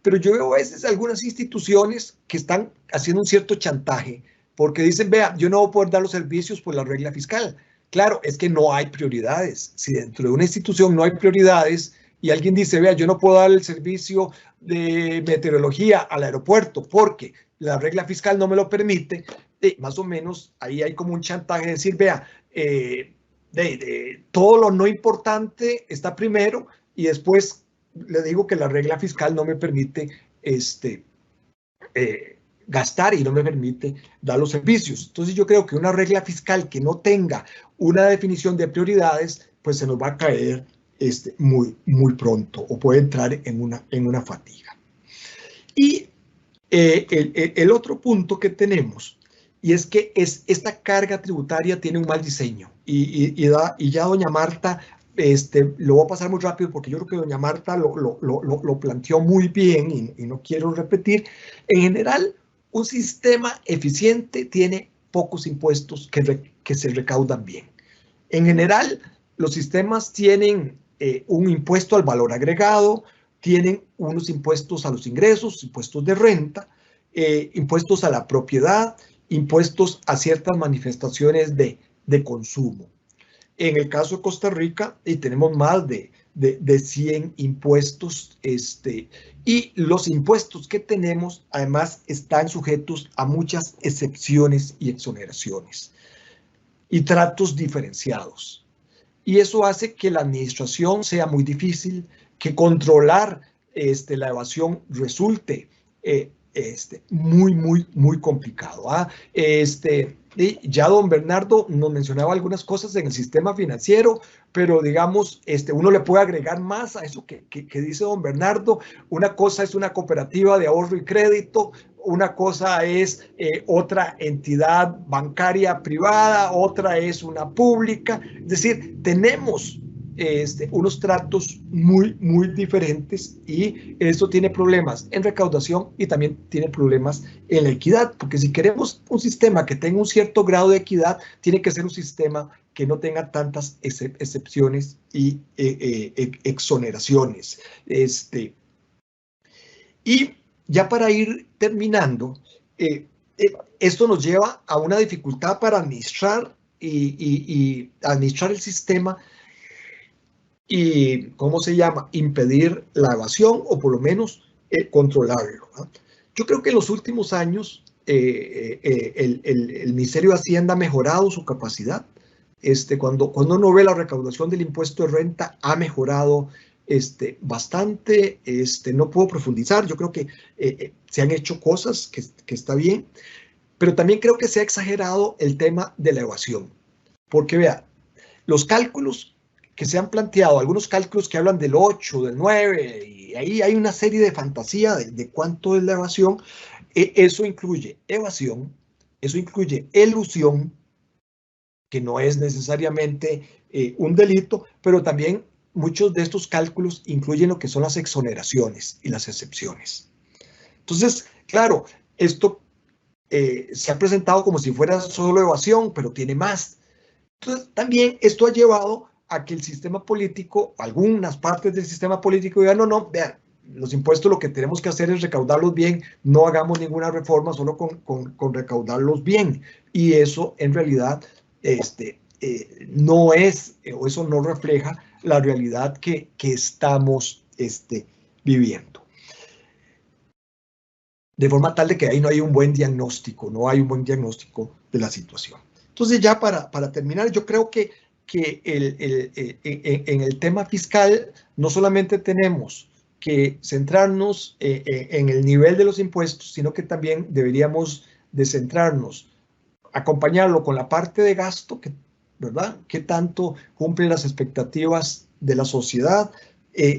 pero yo veo a veces algunas instituciones que están haciendo un cierto chantaje porque dicen, vea, yo no voy a poder dar los servicios por la regla fiscal. Claro, es que no hay prioridades. Si dentro de una institución no hay prioridades y alguien dice, vea, yo no puedo dar el servicio de meteorología al aeropuerto porque la regla fiscal no me lo permite, más o menos ahí hay como un chantaje de decir, vea, todo lo no importante está primero y después le digo que la regla fiscal no me permite gastar y no me permite dar los servicios. Entonces yo creo que una regla fiscal que no tenga una definición de prioridades, pues se nos va a caer muy pronto o puede entrar en una fatiga. Y el otro punto que tenemos, y es que esta carga tributaria tiene un mal diseño y ya doña Marta, lo voy a pasar muy rápido porque yo creo que doña Marta lo planteó muy bien y no quiero repetir. En general, un sistema eficiente tiene pocos impuestos que se recaudan bien. En general, los sistemas tienen un impuesto al valor agregado, tienen unos impuestos a los ingresos, impuestos de renta, impuestos a la propiedad, impuestos a ciertas manifestaciones de consumo. En el caso de Costa Rica, tenemos más de 100 impuestos, y los impuestos que tenemos, además, están sujetos a muchas excepciones y exoneraciones y tratos diferenciados. Y eso hace que la administración sea muy difícil, que controlar la evasión resulte muy complicado. Y ya don Bernardo nos mencionaba algunas cosas en el sistema financiero, pero digamos, uno le puede agregar más a eso que dice don Bernardo. Una cosa es una cooperativa de ahorro y crédito, una cosa es otra entidad bancaria privada, otra es una pública. Es decir, tenemos unos tratos muy, muy diferentes, y esto tiene problemas en recaudación y también tiene problemas en la equidad, porque si queremos un sistema que tenga un cierto grado de equidad, tiene que ser un sistema que no tenga tantas excepciones y exoneraciones. Y ya para ir terminando, esto nos lleva a una dificultad para administrar y administrar el sistema y, ¿cómo se llama?, impedir la evasión, o por lo menos controlarlo, ¿no? Yo creo que en los últimos años el Ministerio de Hacienda ha mejorado su capacidad. Cuando uno ve la recaudación del impuesto de renta, ha mejorado bastante. No puedo profundizar, yo creo que se han hecho cosas que está bien, pero también creo que se ha exagerado el tema de la evasión, porque vea, los cálculos que se han planteado, algunos cálculos que hablan del 8, del 9, y ahí hay una serie de fantasía de cuánto es la evasión. Eso incluye evasión, eso incluye elusión, que no es necesariamente un delito, pero también muchos de estos cálculos incluyen lo que son las exoneraciones y las excepciones. Entonces, claro, esto se ha presentado como si fuera solo evasión, pero tiene más. Entonces, también esto ha llevado a que el sistema político, algunas partes del sistema político digan, no, vean, los impuestos lo que tenemos que hacer es recaudarlos bien, no hagamos ninguna reforma solo con recaudarlos bien. Y eso en realidad no es, o eso no refleja la realidad que estamos viviendo. De forma tal de que ahí no hay un buen diagnóstico, de la situación. Entonces, ya para terminar, yo creo que en el tema fiscal no solamente tenemos que centrarnos en el nivel de los impuestos, sino que también deberíamos de centrarnos, acompañarlo con la parte de gasto, ¿verdad? ¿Qué tanto cumple las expectativas de la sociedad?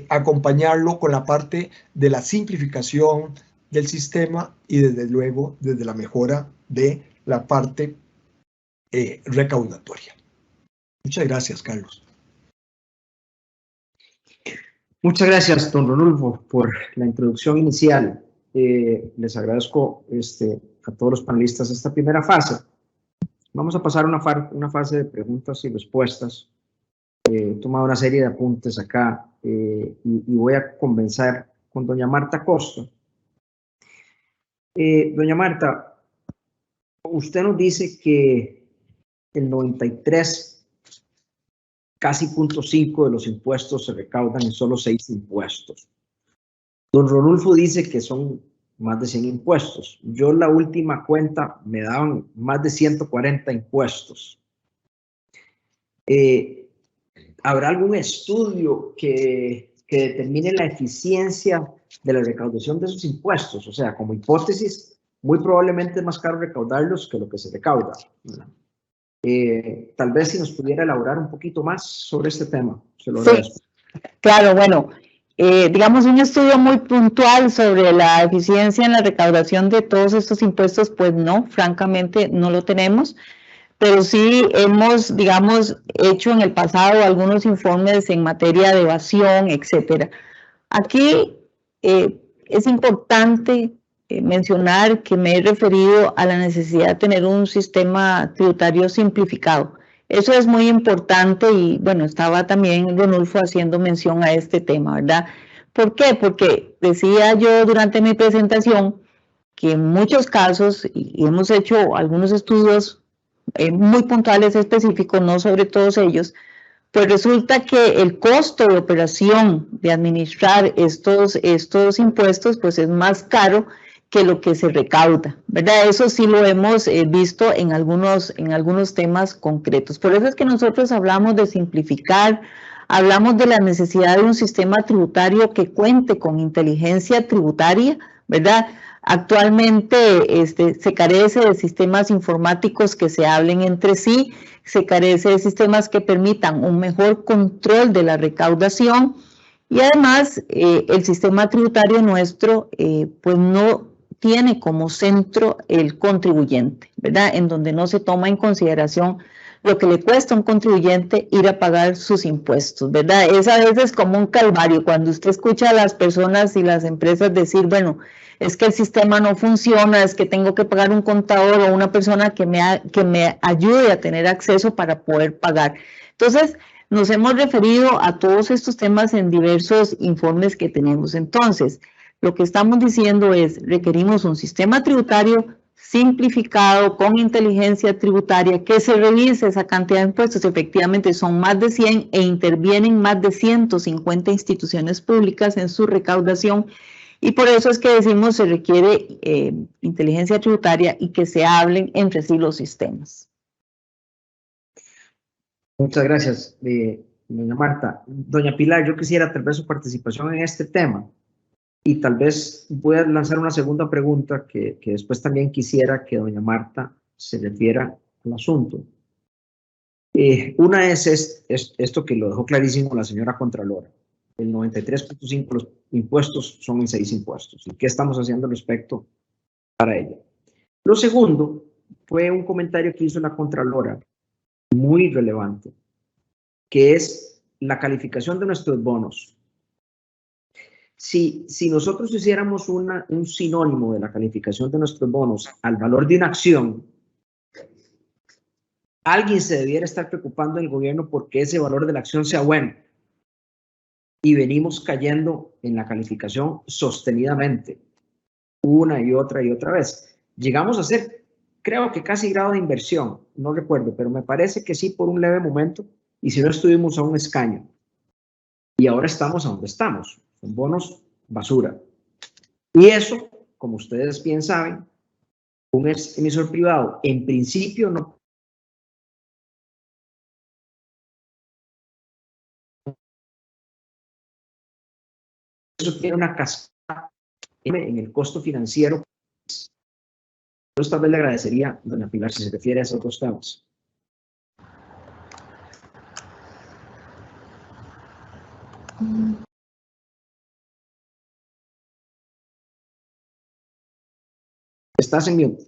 Acompañarlo con la parte de la simplificación del sistema y desde luego desde la mejora de la parte recaudatoria. Muchas gracias, Carlos. Muchas gracias, don Ronulfo, por la introducción inicial. Les agradezco a todos los panelistas esta primera fase. Vamos a pasar a una fase de preguntas y respuestas. He tomado una serie de apuntes acá y voy a comenzar con doña Marta Costa. Doña Marta, usted nos dice que el 93, casi 0.5 de los impuestos se recaudan en solo 6 impuestos. Don Ronulfo dice que son más de 100 impuestos. Yo la última cuenta me daban más de 140 impuestos. ¿Habrá algún estudio que determine la eficiencia de la recaudación de esos impuestos? O sea, como hipótesis, muy probablemente es más caro recaudarlos que lo que se recauda, ¿verdad? Tal vez si nos pudiera elaborar un poquito más sobre este tema. Se lo agradezco. Sí, claro, bueno, digamos un estudio muy puntual sobre la eficiencia en la recaudación de todos estos impuestos, pues no, francamente no lo tenemos, pero sí hemos, digamos, hecho en el pasado algunos informes en materia de evasión, etcétera. Aquí es importante mencionar que me he referido a la necesidad de tener un sistema tributario simplificado. Eso es muy importante y, bueno, estaba también Ronulfo haciendo mención a este tema, ¿verdad? ¿Por qué? Porque decía yo durante mi presentación que en muchos casos, y hemos hecho algunos estudios muy puntuales específicos, no sobre todos ellos, pues resulta que el costo de operación de administrar estos impuestos pues es más caro que lo que se recauda, ¿verdad? Eso sí lo hemos visto en algunos temas concretos. Por eso es que nosotros hablamos de simplificar, hablamos de la necesidad de un sistema tributario que cuente con inteligencia tributaria, ¿verdad? Actualmente se carece de sistemas informáticos que se hablen entre sí, se carece de sistemas que permitan un mejor control de la recaudación y además el sistema tributario nuestro pues no tiene como centro el contribuyente, ¿verdad? En donde no se toma en consideración lo que le cuesta a un contribuyente ir a pagar sus impuestos, ¿verdad? Es a veces como un calvario cuando usted escucha a las personas y las empresas decir, bueno, es que el sistema no funciona, es que tengo que pagar un contador o una persona que me ayude a tener acceso para poder pagar. Entonces, nos hemos referido a todos estos temas en diversos informes que tenemos. Entonces, lo que estamos diciendo es, requerimos un sistema tributario simplificado, con inteligencia tributaria, que se revise esa cantidad de impuestos. Efectivamente, son más de 100 e intervienen más de 150 instituciones públicas en su recaudación. Y por eso es que decimos se requiere inteligencia tributaria y que se hablen entre sí los sistemas. Muchas gracias, doña Marta. Doña Pilar, yo quisiera tal vez su participación en este tema y tal vez voy a lanzar una segunda pregunta que después también quisiera que doña Marta se refiera al asunto. Una es esto que lo dejó clarísimo la señora Contralora. El 93.5% de los impuestos son en 6 impuestos. ¿Y qué estamos haciendo al respecto para ello? Lo segundo fue un comentario que hizo la Contralora, muy relevante, que es la calificación de nuestros bonos. Si nosotros hiciéramos un sinónimo de la calificación de nuestros bonos al valor de una acción, alguien se debiera estar preocupando en el gobierno porque ese valor de la acción sea bueno. Y venimos cayendo en la calificación sostenidamente, una y otra vez. Llegamos a ser, creo que casi grado de inversión, no recuerdo, pero me parece que sí por un leve momento, y si no estuvimos a un escaño. Y ahora estamos a donde estamos, con bonos basura. Y eso, como ustedes bien saben, un emisor privado en principio no eso tiene una cascada en el costo financiero. Yo tal vez le agradecería, doña Pilar, si se refiere a esos dos temas. Estás en mute.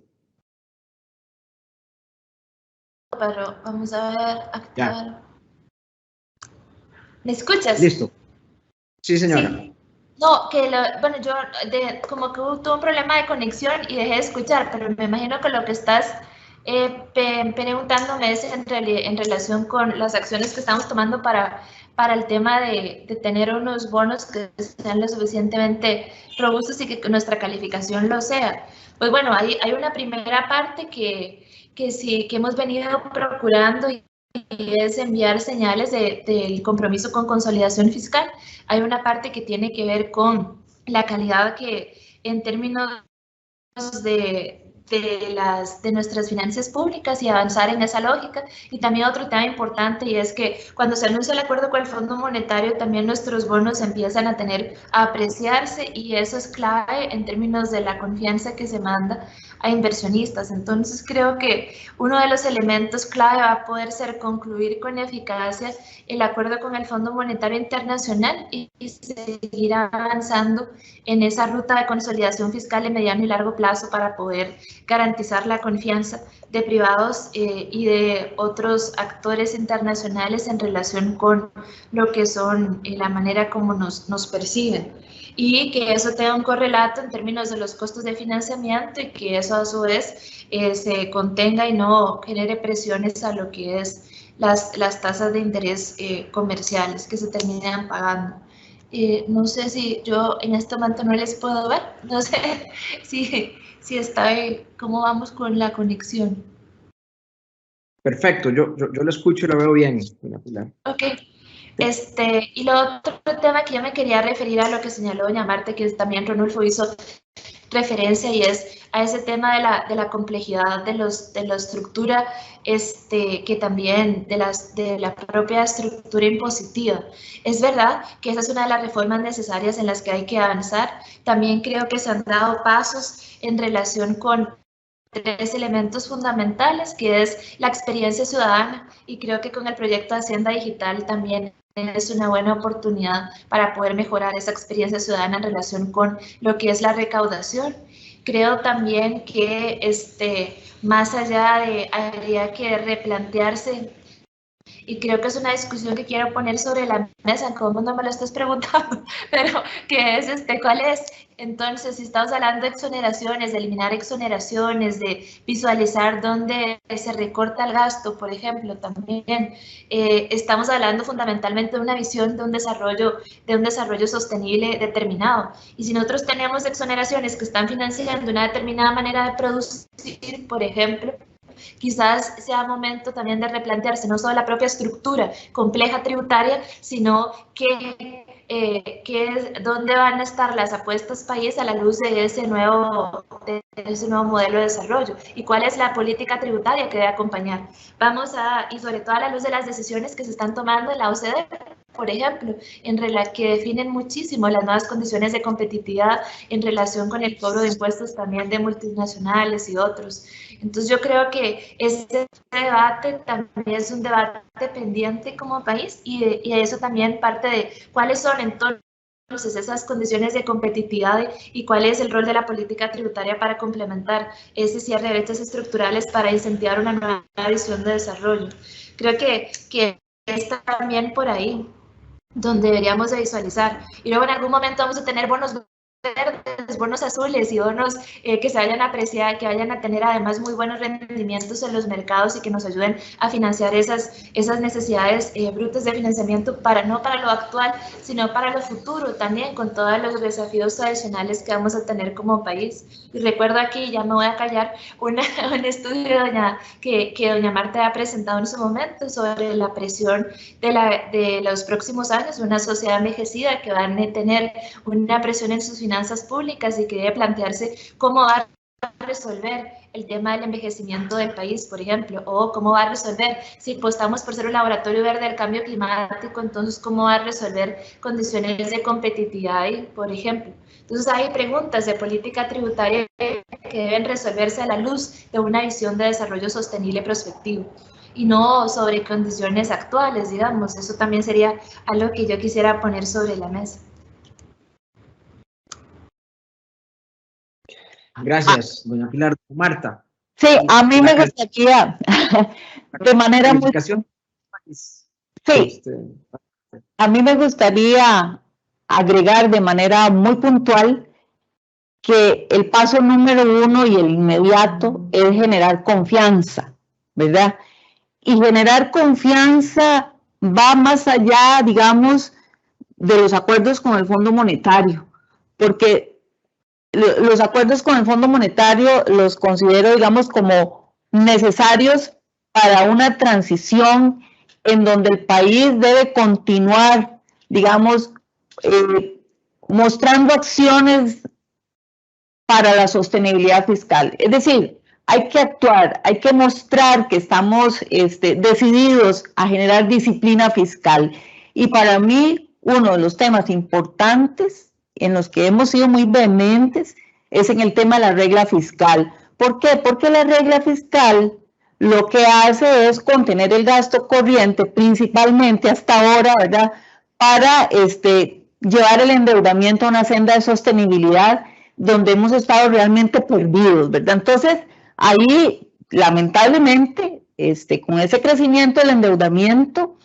Pero vamos a ver, activar. ¿Me escuchas? Listo. Sí, señora. Sí. No, bueno, yo como que tuve un problema de conexión y dejé de escuchar, pero me imagino que lo que estás preguntándome es en relación con las acciones que estamos tomando para el tema de tener unos bonos que sean lo suficientemente robustos y que nuestra calificación lo sea. Pues bueno, hay una primera parte que sí, que hemos venido procurando y es enviar señales del compromiso con consolidación fiscal. Hay una parte que tiene que ver con la calidad que en términos de nuestras finanzas públicas y avanzar en esa lógica. Y también otro tema importante y es que cuando se anuncia el acuerdo con el Fondo Monetario también nuestros bonos empiezan a apreciarse y eso es clave en términos de la confianza que se manda a inversionistas. Entonces creo que uno de los elementos clave va a poder ser concluir con eficacia el acuerdo con el Fondo Monetario Internacional y seguir avanzando en esa ruta de consolidación fiscal de mediano y largo plazo para poder garantizar la confianza de privados y de otros actores internacionales en relación con lo que son la manera como nos perciben. Y que eso tenga un correlato en términos de los costos de financiamiento y que eso a su vez se contenga y no genere presiones a lo que es las tasas de interés comerciales que se terminan pagando. No sé si yo en este momento no les puedo ver, no sé si está, cómo vamos con la conexión. Perfecto, yo lo escucho y lo veo bien, doña Pilar. Ok. Y lo otro tema que yo me quería referir a lo que señaló doña Marta, que también Ronulfo hizo referencia, y es a ese tema de la complejidad de la estructura, que también de la propia estructura impositiva. Es verdad que esa es una de las reformas necesarias en las que hay que avanzar. También creo que se han dado pasos en relación con 3 elementos fundamentales, que es la experiencia ciudadana, y creo que con el proyecto de Hacienda Digital también es una buena oportunidad para poder mejorar esa experiencia ciudadana en relación con lo que es la recaudación. Creo también que más allá de, habría que replantearse, y creo que es una discusión que quiero poner sobre la mesa, como no me lo estás preguntando, pero que es ¿cuál es? Entonces, si estamos hablando de exoneraciones, de eliminar exoneraciones, de visualizar dónde se recorta el gasto, por ejemplo, también estamos hablando fundamentalmente de una visión de un desarrollo sostenible determinado. Y si nosotros tenemos exoneraciones que están financiando una determinada manera de producir, por ejemplo, quizás sea momento también de replantearse no solo la propia estructura compleja tributaria, sino dónde van a estar las apuestas país a la luz de ese nuevo modelo de desarrollo, y cuál es la política tributaria que debe acompañar. Y sobre todo a la luz de las decisiones que se están tomando en la OCDE, por ejemplo, que definen muchísimo las nuevas condiciones de competitividad en relación con el cobro de impuestos también de multinacionales y otros. Entonces yo creo que este debate también es un debate pendiente como país, y eso también parte de cuáles son entonces esas condiciones de competitividad y cuál es el rol de la política tributaria para complementar ese cierre de brechas estructurales para incentivar una nueva visión de desarrollo. Creo que está también por ahí donde deberíamos de visualizar. Y luego en algún momento vamos a tener bonos verdes, bonos azules y bonos que se vayan a apreciar, que vayan a tener además muy buenos rendimientos en los mercados y que nos ayuden a financiar esas necesidades brutas de financiamiento, no para lo actual, sino para lo futuro también, con todos los desafíos adicionales que vamos a tener como país. Y recuerdo aquí, ya me voy a callar, un estudio que doña Marta ha presentado en su momento sobre la presión de los próximos años, una sociedad envejecida que van a tener una presión en sus finanzas públicas y que debe plantearse cómo va a resolver el tema del envejecimiento del país, por ejemplo, o cómo va a resolver, si apostamos por ser un laboratorio verde del cambio climático, entonces cómo va a resolver condiciones de competitividad, por ejemplo. Entonces hay preguntas de política tributaria que deben resolverse a la luz de una visión de desarrollo sostenible prospectivo, y no sobre condiciones actuales, digamos. Eso también sería algo que yo quisiera poner sobre la mesa. Gracias, doña Pilar. Marta. Sí, a mí me gustaría, de manera muy... Sí, a mí me gustaría agregar de manera muy puntual que el paso número 1 y el inmediato es generar confianza, ¿verdad? Y generar confianza va más allá, digamos, de los acuerdos con el Fondo Monetario, porque los acuerdos con el Fondo Monetario los considero, digamos, como necesarios para una transición en donde el país debe continuar, digamos, mostrando acciones para la sostenibilidad fiscal. Es decir, hay que actuar, hay que mostrar que estamos decididos a generar disciplina fiscal. Y para mí, uno de los temas importantes en los que hemos sido muy vehementes es en el tema de la regla fiscal. ¿Por qué? Porque la regla fiscal lo que hace es contener el gasto corriente, principalmente hasta ahora, ¿verdad?, para llevar el endeudamiento a una senda de sostenibilidad donde hemos estado realmente perdidos, ¿verdad? Entonces, ahí, lamentablemente, con ese crecimiento del endeudamiento,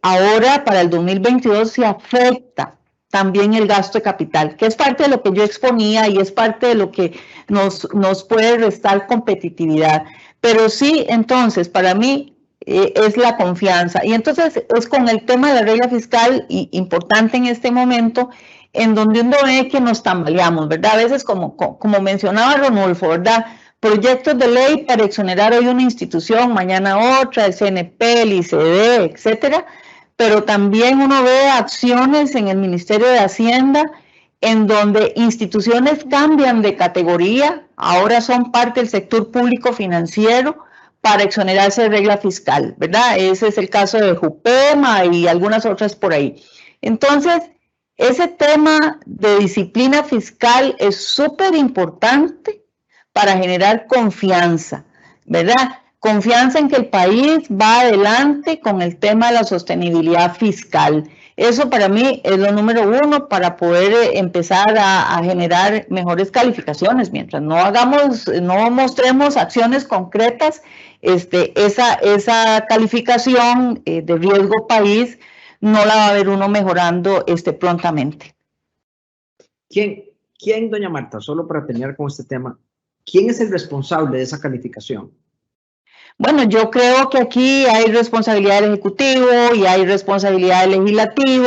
ahora para el 2022 se afecta también el gasto de capital, que es parte de lo que yo exponía y es parte de lo que nos puede restar competitividad. Pero sí, entonces, para mí es la confianza. Y entonces es con el tema de la regla fiscal importante en este momento, en donde uno ve que nos tambaleamos, ¿verdad? A veces, como mencionaba Ronulfo, ¿verdad?, proyectos de ley para exonerar hoy una institución, mañana otra, el CNP, el ICD, etcétera, pero también uno ve acciones en el Ministerio de Hacienda en donde instituciones cambian de categoría, ahora son parte del sector público financiero para exonerarse de regla fiscal, ¿verdad? Ese es el caso de Jupema y algunas otras por ahí. Entonces, ese tema de disciplina fiscal es súper importante para generar confianza, ¿verdad? Confianza en que el país va adelante con el tema de la sostenibilidad fiscal. Eso para mí es lo número uno para poder empezar a generar mejores calificaciones. Mientras no mostremos acciones concretas, esa calificación de riesgo país no la va a ver uno mejorando prontamente. ¿Quién, doña Marta, solo para terminar con este tema, quién es el responsable de esa calificación? Bueno, yo creo que aquí hay responsabilidad del Ejecutivo y hay responsabilidad del Legislativo,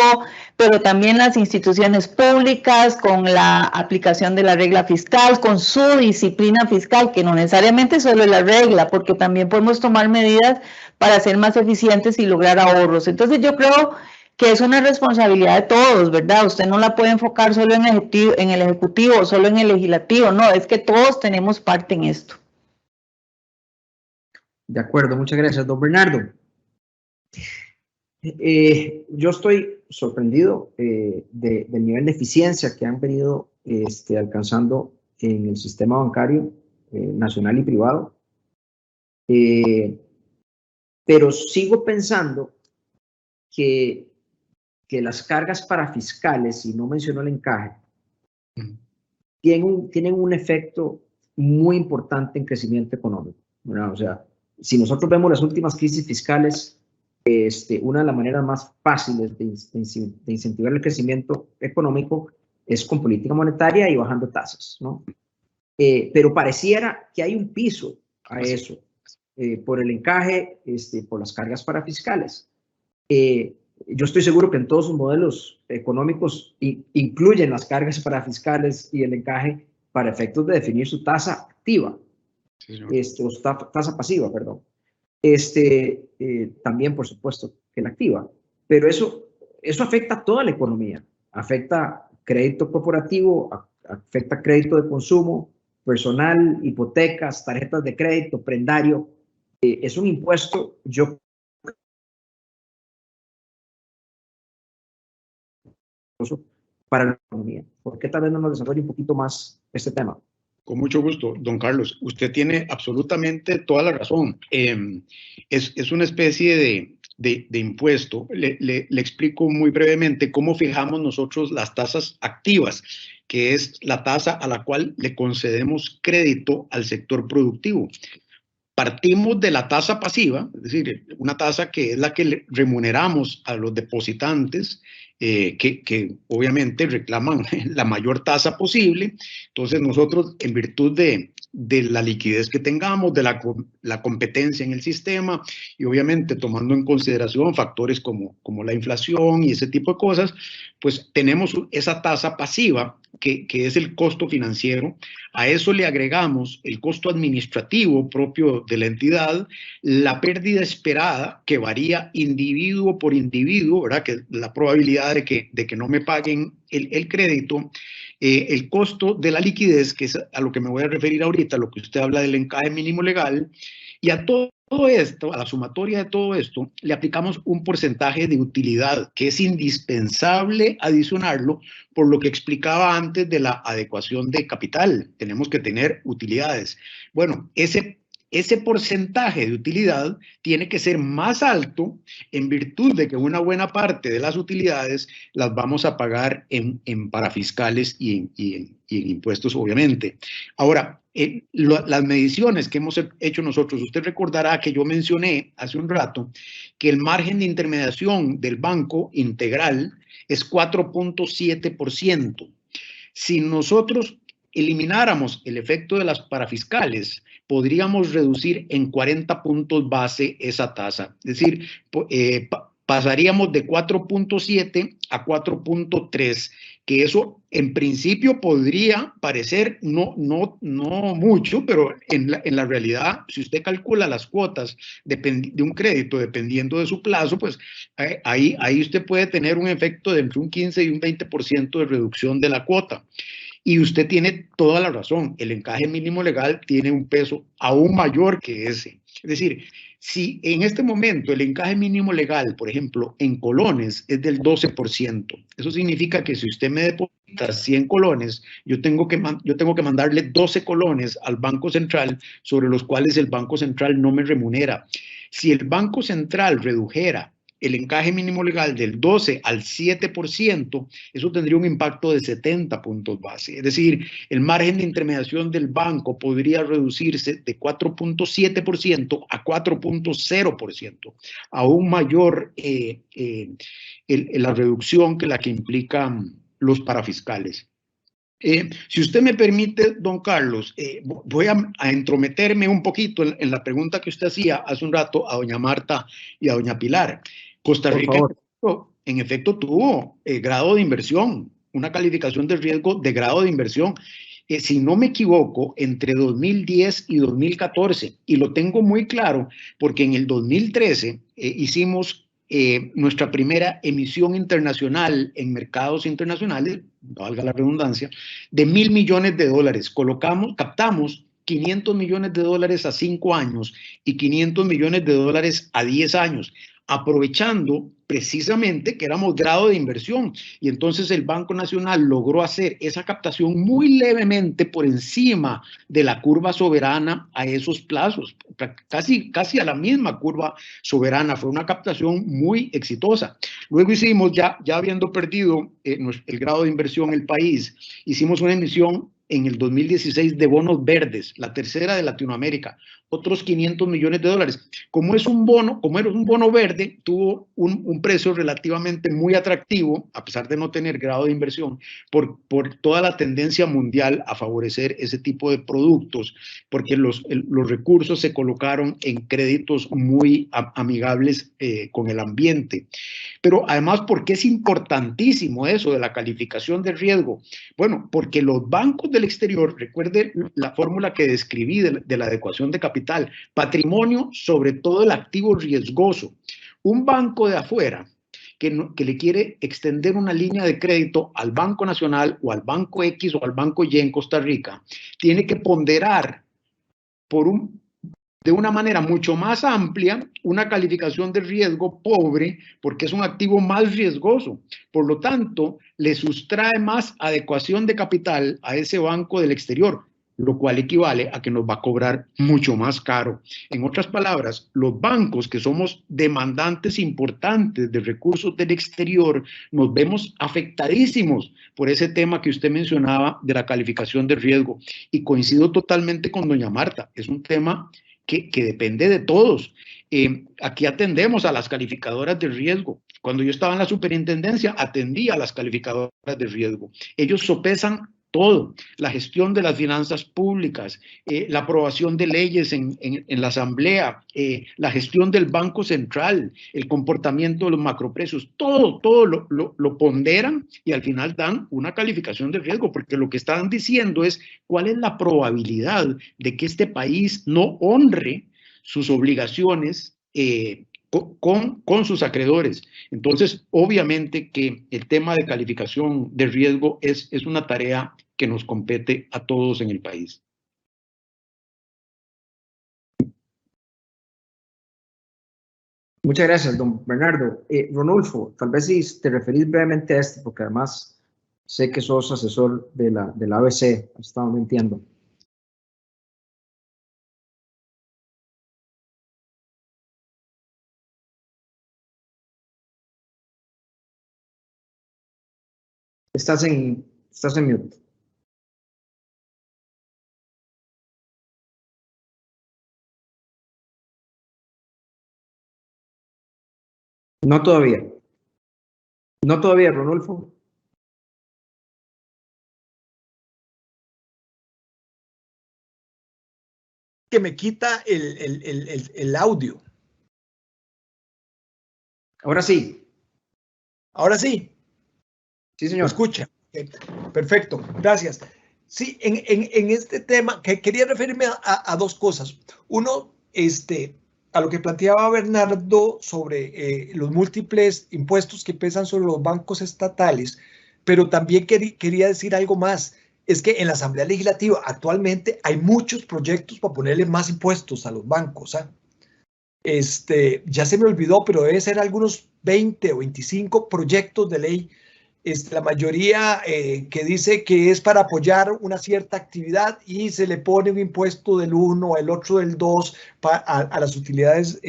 pero también las instituciones públicas con la aplicación de la regla fiscal, con su disciplina fiscal, que no necesariamente solo es la regla, porque también podemos tomar medidas para ser más eficientes y lograr ahorros. Entonces yo creo que es una responsabilidad de todos, ¿verdad? Usted no la puede enfocar solo en el Ejecutivo o solo en el Legislativo, no, es que todos tenemos parte en esto. De acuerdo, muchas gracias, don Bernardo. Yo estoy sorprendido del nivel de eficiencia que han venido alcanzando en el sistema bancario nacional y privado, pero sigo pensando que las cargas parafiscales, y no mencionó el encaje, tienen un efecto muy importante en crecimiento económico, ¿verdad? O sea, si nosotros vemos las últimas crisis fiscales, una de las maneras más fáciles de incentivar el crecimiento económico es con política monetaria y bajando tasas, ¿no? Pero pareciera que hay un piso a eso, por el encaje, por las cargas parafiscales. Yo estoy seguro que en todos sus modelos económicos incluyen las cargas parafiscales y el encaje para efectos de definir su tasa activa. O tasa pasiva, perdón. También, por supuesto, que la activa. Pero eso afecta a toda la economía. Afecta crédito corporativo, afecta crédito de consumo, personal, hipotecas, tarjetas de crédito, prendario. Es un impuesto, para la economía. ¿Por qué tal vez no nos desarrolle un poquito más este tema? Con mucho gusto, don Carlos. Usted tiene absolutamente toda la razón. Es una especie de impuesto. Le explico muy brevemente cómo fijamos nosotros las tasas activas, que es la tasa a la cual le concedemos crédito al sector productivo. Partimos de la tasa pasiva, es decir, una tasa que es la que le remuneramos a los depositantes, que obviamente reclaman la mayor tasa posible. Entonces nosotros, en virtud de la liquidez que tengamos, de la competencia en el sistema y obviamente tomando en consideración factores como la inflación y ese tipo de cosas, pues tenemos esa tasa pasiva que es el costo financiero. A eso le agregamos el costo administrativo propio de la entidad, la pérdida esperada que varía individuo por individuo, ¿verdad? Que la probabilidad de que no me paguen el crédito, el costo de la liquidez, que es a lo que me voy a referir ahorita, lo que usted habla del encaje mínimo legal, y a todo esto, a la sumatoria de todo esto, le aplicamos un porcentaje de utilidad que es indispensable adicionarlo por lo que explicaba antes de la adecuación de capital. Tenemos que tener utilidades. Bueno, ese porcentaje de utilidad tiene que ser más alto en virtud de que una buena parte de las utilidades las vamos a pagar en parafiscales y en impuestos, obviamente. Ahora, las mediciones que hemos hecho nosotros, usted recordará que yo mencioné hace un rato que el margen de intermediación del banco integral es 4.7%. Si nosotros elimináramos el efecto de las parafiscales, podríamos reducir en 40 puntos base esa tasa. Es decir, pasaríamos de 4.7 a 4.3, que eso en principio podría parecer no mucho, pero en la realidad, si usted calcula las cuotas de un crédito dependiendo de su plazo, pues ahí usted puede tener un efecto de entre un 15 y un 20% de reducción de la cuota. Y usted tiene toda la razón, el encaje mínimo legal tiene un peso aún mayor que ese. Es decir, si en este momento el encaje mínimo legal, por ejemplo, en colones es del 12%, eso significa que si usted me deposita 100 colones, yo tengo que mandarle 12 colones al Banco Central, sobre los cuales el Banco Central no me remunera. Si el Banco Central redujera el encaje mínimo legal del 12 al 7%, eso tendría un impacto de 70 puntos base. Es decir, el margen de intermediación del banco podría reducirse de 4.7% a 4.0%, aún mayor la reducción que la que implican los parafiscales. Si usted me permite, don Carlos, voy a entrometerme un poquito en la pregunta que usted hacía hace un rato a doña Marta y a doña Pilar. Costa Rica, en efecto, tuvo grado de inversión, una calificación de riesgo de grado de inversión, si no me equivoco, entre 2010 y 2014. Y lo tengo muy claro porque en el 2013 hicimos nuestra primera emisión internacional en mercados internacionales, valga la redundancia, de $1.000 millones. Captamos 500 millones de dólares a 5 años y 500 millones de dólares a 10 años, aprovechando precisamente que éramos grado de inversión. Y entonces el Banco Nacional logró hacer esa captación muy levemente por encima de la curva soberana a esos plazos, casi a la misma curva soberana. Fue una captación muy exitosa. Luego hicimos, ya habiendo perdido el grado de inversión en el país, hicimos una emisión en el 2016 de bonos verdes, la tercera de Latinoamérica, otros 500 millones de dólares. Como era un bono verde, tuvo un precio relativamente muy atractivo, a pesar de no tener grado de inversión, por toda la tendencia mundial a favorecer ese tipo de productos, porque los recursos se colocaron en créditos muy amigables con el ambiente. Pero además, ¿por qué es importantísimo eso de la calificación de riesgo? Bueno, porque los bancos del exterior, recuerde la fórmula que describí de la adecuación de capital, patrimonio sobre todo el activo riesgoso. Un banco de afuera que le quiere extender una línea de crédito al Banco Nacional o al Banco X o al Banco Y en Costa Rica, tiene que ponderar de una manera mucho más amplia una calificación de riesgo pobre, porque es un activo más riesgoso. Por lo tanto, le sustrae más adecuación de capital a ese banco del exterior, lo cual equivale a que nos va a cobrar mucho más caro. En otras palabras, los bancos que somos demandantes importantes de recursos del exterior, nos vemos afectadísimos por ese tema que usted mencionaba de la calificación de riesgo. Y coincido totalmente con doña Marta, es un tema que depende de todos. Aquí atendemos a las calificadoras de riesgo. Cuando yo estaba en la superintendencia, atendía a las calificadoras de riesgo. Ellos sopesan todo, la gestión de las finanzas públicas, la aprobación de leyes en la asamblea, la gestión del Banco Central, el comportamiento de los macroprecios, todo lo ponderan y al final dan una calificación de riesgo, porque lo que están diciendo es cuál es la probabilidad de que este país no honre sus obligaciones con sus acreedores. Entonces, obviamente que el tema de calificación de riesgo es una tarea que nos compete a todos en el país. Muchas gracias, don Bernardo. Ronulfo, tal vez si te referís brevemente a este, porque además sé que sos asesor de la ABC, estaba mintiendo. Estás en mute. No todavía. No todavía, Ronulfo. Que me quita el audio. Ahora sí. Ahora sí. Sí, ¿Me señor. escucha? Perfecto, gracias. Sí, en este tema que quería referirme a dos cosas. Uno, a lo que planteaba Bernardo sobre los múltiples impuestos que pesan sobre los bancos estatales, pero también quería decir algo más. Es que en la Asamblea Legislativa actualmente hay muchos proyectos para ponerle más impuestos a los bancos. Ya se me olvidó, pero debe ser algunos 20 o 25 proyectos de ley, la mayoría que dice que es para apoyar una cierta actividad y se le pone un impuesto del 1, el otro del 2 a las utilidades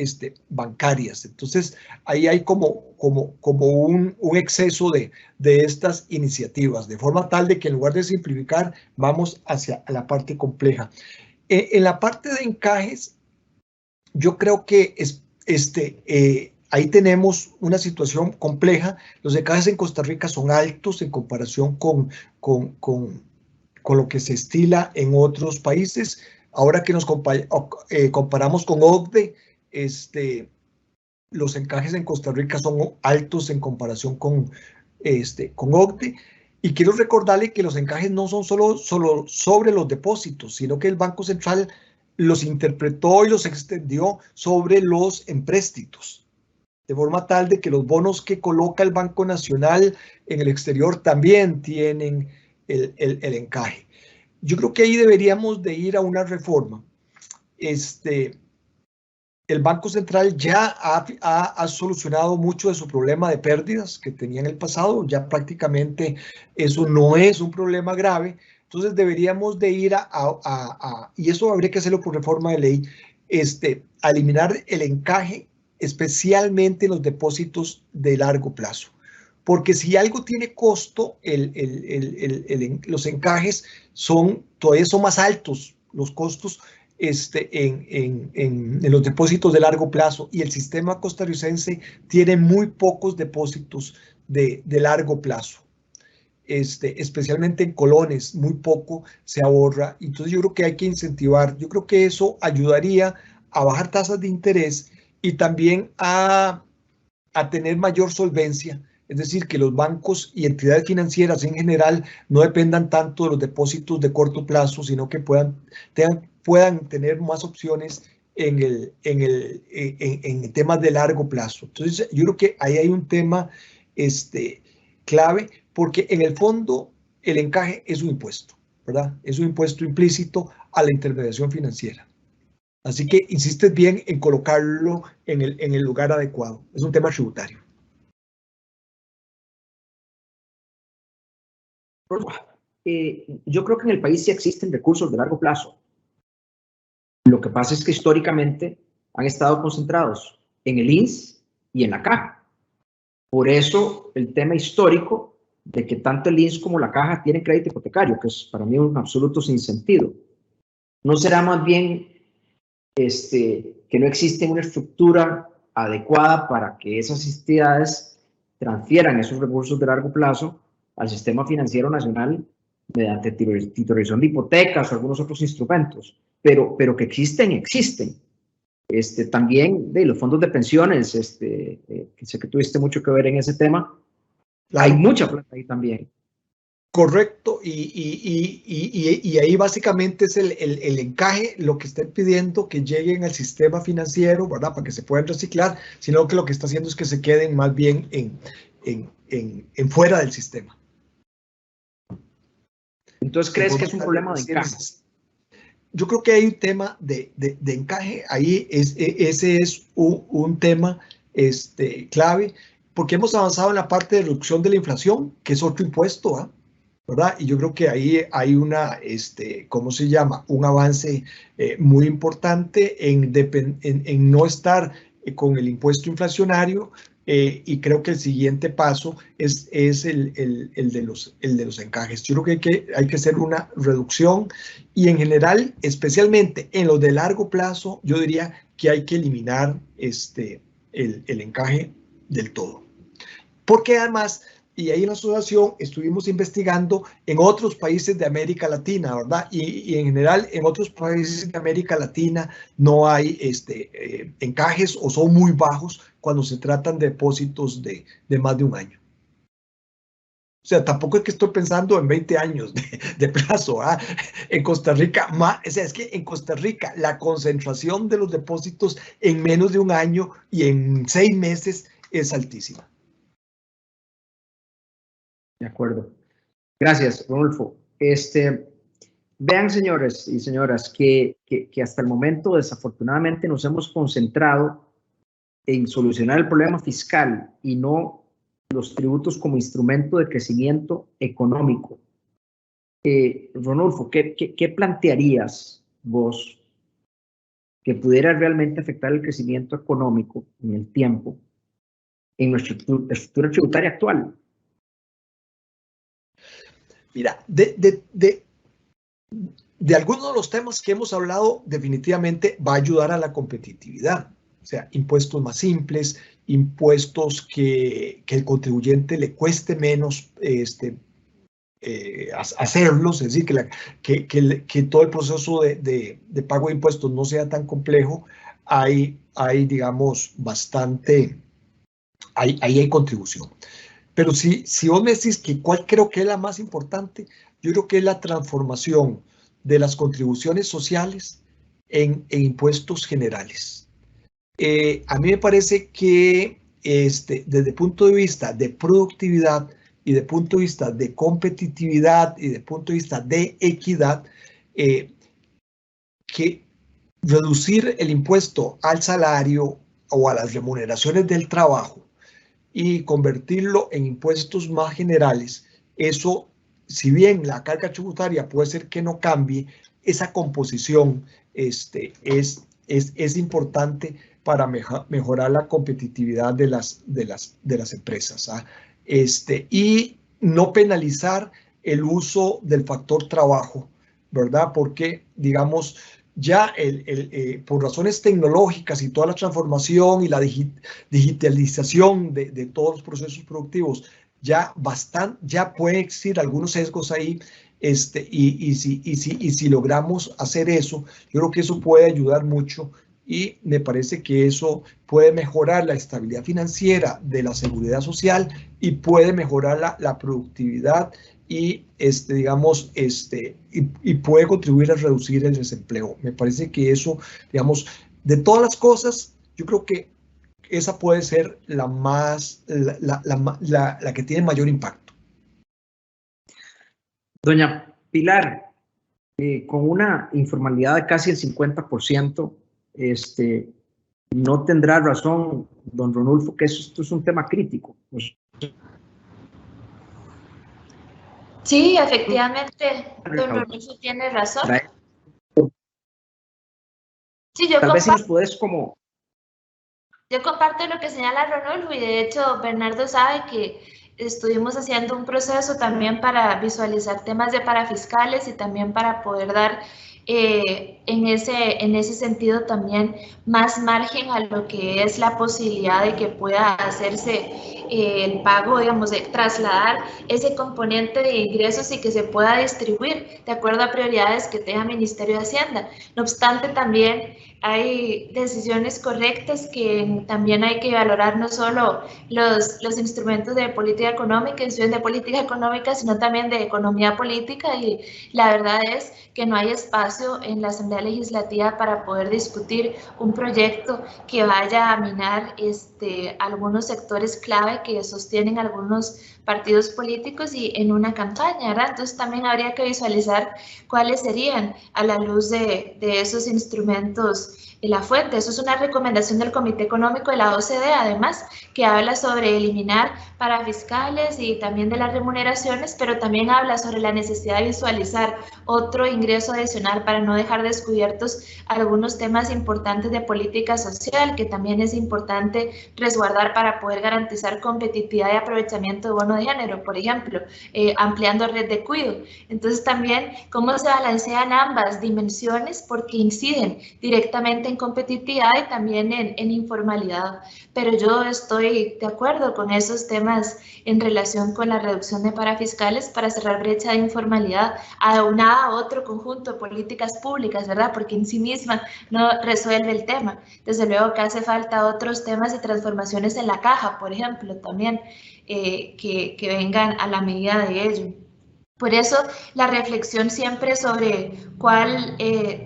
bancarias. Entonces, ahí hay como un exceso de estas iniciativas, de forma tal de que en lugar de simplificar, vamos hacia la parte compleja. En la parte de encajes, yo creo que ahí tenemos una situación compleja. Los encajes en Costa Rica son altos en comparación con lo que se estila en otros países. Ahora que nos comparamos con OCDE, los encajes en Costa Rica son altos en comparación con OCDE. Y quiero recordarle que los encajes no son solo sobre los depósitos, sino que el Banco Central los interpretó y los extendió sobre los empréstitos, de forma tal de que los bonos que coloca el Banco Nacional en el exterior también tienen el encaje. Yo creo que ahí deberíamos de ir a una reforma. El Banco Central ya ha solucionado mucho de su problema de pérdidas que tenía en el pasado, ya prácticamente eso no es un problema grave. Entonces deberíamos de ir y eso habría que hacerlo por reforma de ley, a eliminar el encaje, especialmente en los depósitos de largo plazo. Porque si algo tiene costo, los encajes todavía son más altos, los costos en los depósitos de largo plazo, y el sistema costarricense tiene muy pocos depósitos de largo plazo. Especialmente en colones, muy poco se ahorra. Entonces yo creo que hay que incentivar, yo creo que eso ayudaría a bajar tasas de interés y también a tener mayor solvencia, es decir, que los bancos y entidades financieras en general no dependan tanto de los depósitos de corto plazo, sino que puedan tener más opciones en temas de largo plazo. Entonces yo creo que ahí hay un tema clave, porque en el fondo el encaje es un impuesto, ¿verdad? Es un impuesto implícito a la intermediación financiera. Así que insistes bien en colocarlo en el lugar adecuado. Es un tema tributario. Yo creo que en el país sí existen recursos de largo plazo. Lo que pasa es que históricamente han estado concentrados en el INS y en la Caja. Por eso el tema histórico de que tanto el INS como la Caja tienen crédito hipotecario, que es para mí un absoluto sinsentido. ¿No será más bien que no existe una estructura adecuada para que esas entidades transfieran esos recursos de largo plazo al sistema financiero nacional mediante titularización de hipotecas o algunos otros instrumentos, pero que existen? También de los fondos de pensiones, que sé que tuviste mucho que ver en ese tema, claro. Hay mucha plata ahí también. Correcto, y ahí básicamente es el encaje, lo que estén pidiendo que lleguen al sistema financiero, ¿verdad? Para que se puedan reciclar, sino que lo que está haciendo es que se queden más bien en fuera del sistema. Entonces, ¿crees que es un problema de encaje? Yo creo que hay un tema de encaje, ahí ese es un tema clave, porque hemos avanzado en la parte de reducción de la inflación, que es otro impuesto, ¿verdad? Y yo creo que ahí hay ¿cómo se llama? Un avance muy importante en no estar con el impuesto inflacionario, y creo que el siguiente paso es el de los encajes. Yo creo que hay que hacer una reducción, y en general, especialmente en los de largo plazo, yo diría que hay que eliminar el encaje del todo. Porque además, y ahí en la asociación estuvimos investigando en otros países de América Latina, ¿verdad? Y en general en otros países de América Latina no hay encajes o son muy bajos cuando se tratan de depósitos de más de un año. O sea, tampoco es que estoy pensando en 20 años de plazo. ¿Ah? En Costa Rica, o sea, es que en Costa Rica la concentración de los depósitos en menos de un año y en 6 meses es altísima. De acuerdo. Gracias, Rodolfo. Vean, señores y señoras, que hasta el momento desafortunadamente nos hemos concentrado en solucionar el problema fiscal y no los tributos como instrumento de crecimiento económico. Rodolfo, ¿qué plantearías vos que pudiera realmente afectar el crecimiento económico en el tiempo en nuestra estructura tributaria actual? Mira, de algunos de los temas que hemos hablado, definitivamente va a ayudar a la competitividad. O sea, impuestos más simples, impuestos que el contribuyente le cueste menos hacerlos, es decir, que todo el proceso de pago de impuestos no sea tan complejo. Hay digamos, ahí hay contribución. Pero si vos me decís que cuál creo que es la más importante, yo creo que es la transformación de las contribuciones sociales en impuestos generales. A mí me parece que desde el punto de vista de productividad y de punto de vista de competitividad y de punto de vista de equidad, que reducir el impuesto al salario o a las remuneraciones del trabajo y convertirlo en impuestos más generales, eso, si bien la carga tributaria puede ser que no cambie, esa composición es importante para mejorar la competitividad de las empresas. ¿Ah? Y no penalizar el uso del factor trabajo, ¿verdad? Porque, digamos, ya por razones tecnológicas y toda la transformación y la digitalización de todos los procesos productivos, ya puede existir algunos sesgos ahí, y si logramos hacer eso, yo creo que eso puede ayudar mucho y me parece que eso puede mejorar la estabilidad financiera de la seguridad social y puede mejorar la productividad y digamos, y puede contribuir a reducir el desempleo. Me parece que eso, digamos, de todas las cosas, yo creo que esa puede ser la que tiene mayor impacto. Doña Pilar, con una informalidad de casi el 50%, no tendrá razón, don Rodolfo, que esto es un tema crítico. Sí, efectivamente, don Rodolfo tiene razón. Sí, tal vez si nos puedes como... Yo comparto lo que señala Rodolfo y de hecho Bernardo sabe que estuvimos haciendo un proceso también para visualizar temas de parafiscales y también para poder dar en ese sentido también más margen a lo que es la posibilidad de que pueda hacerse el pago, digamos, de trasladar ese componente de ingresos y que se pueda distribuir de acuerdo a prioridades que tenga el Ministerio de Hacienda. No obstante, también hay decisiones correctas que también hay que valorar, no solo los instrumentos de política económica, instituciones de política económica, sino también de economía política, y la verdad es que no hay espacio en la Asamblea Legislativa para poder discutir un proyecto que vaya a minar algunos sectores clave que sostienen algunos partidos políticos y en una campaña, ¿verdad? Entonces también habría que visualizar cuáles serían a la luz de esos instrumentos la fuente. Eso es una recomendación del Comité Económico de la OCDE, además, que habla sobre eliminar parafiscales y también de las remuneraciones, pero también habla sobre la necesidad de visualizar otro ingreso adicional para no dejar descubiertos algunos temas importantes de política social, que también es importante resguardar para poder garantizar competitividad y aprovechamiento de bonos bono de género, por ejemplo, ampliando red de cuidado. Entonces también cómo se balancean ambas dimensiones porque inciden directamente en competitividad y también en informalidad. Pero yo estoy de acuerdo con esos temas en relación con la reducción de parafiscales para cerrar brecha de informalidad, aunada a otro conjunto de políticas públicas, ¿verdad? Porque en sí misma no resuelve el tema. Desde luego que hace falta otros temas de transformaciones en la caja, por ejemplo, también, que vengan a la medida de ello. Por eso la reflexión siempre sobre cuál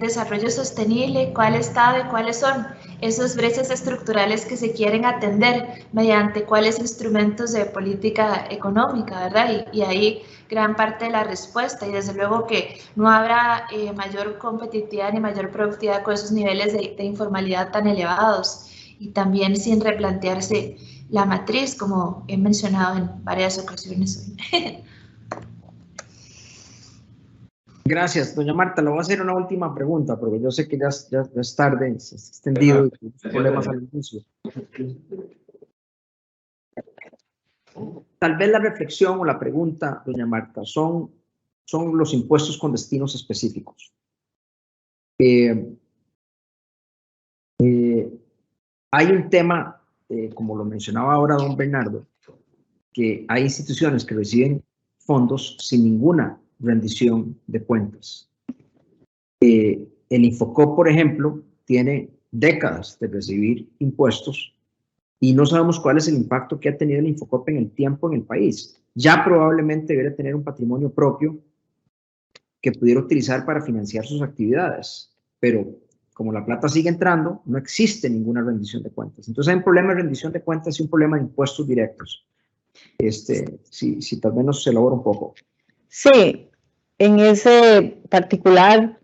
desarrollo sostenible, cuál estado y cuáles son esas brechas estructurales que se quieren atender mediante cuáles instrumentos de política económica, ¿verdad? Y ahí gran parte de la respuesta, y desde luego que no habrá mayor competitividad ni mayor productividad con esos niveles de informalidad tan elevados, y también sin replantearse la matriz, como he mencionado en varias ocasiones hoy. Gracias, doña Marta. Le voy a hacer una última pregunta, porque yo sé que ya es tarde, se ha extendido y problemas al inicio. Tal vez la reflexión o la pregunta, doña Marta, son los impuestos con destinos específicos. Hay un tema, como lo mencionaba ahora don Bernardo, que hay instituciones que reciben fondos sin ninguna rendición de cuentas. El Infocop, por ejemplo, tiene décadas de recibir impuestos y no sabemos cuál es el impacto que ha tenido el Infocop en el tiempo en el país. Ya probablemente debería tener un patrimonio propio que pudiera utilizar para financiar sus actividades, pero como la plata sigue entrando, no existe ninguna rendición de cuentas. Entonces hay un problema de rendición de cuentas y un problema de impuestos directos. Si tal vez nos elabora un poco. Sí, en ese particular,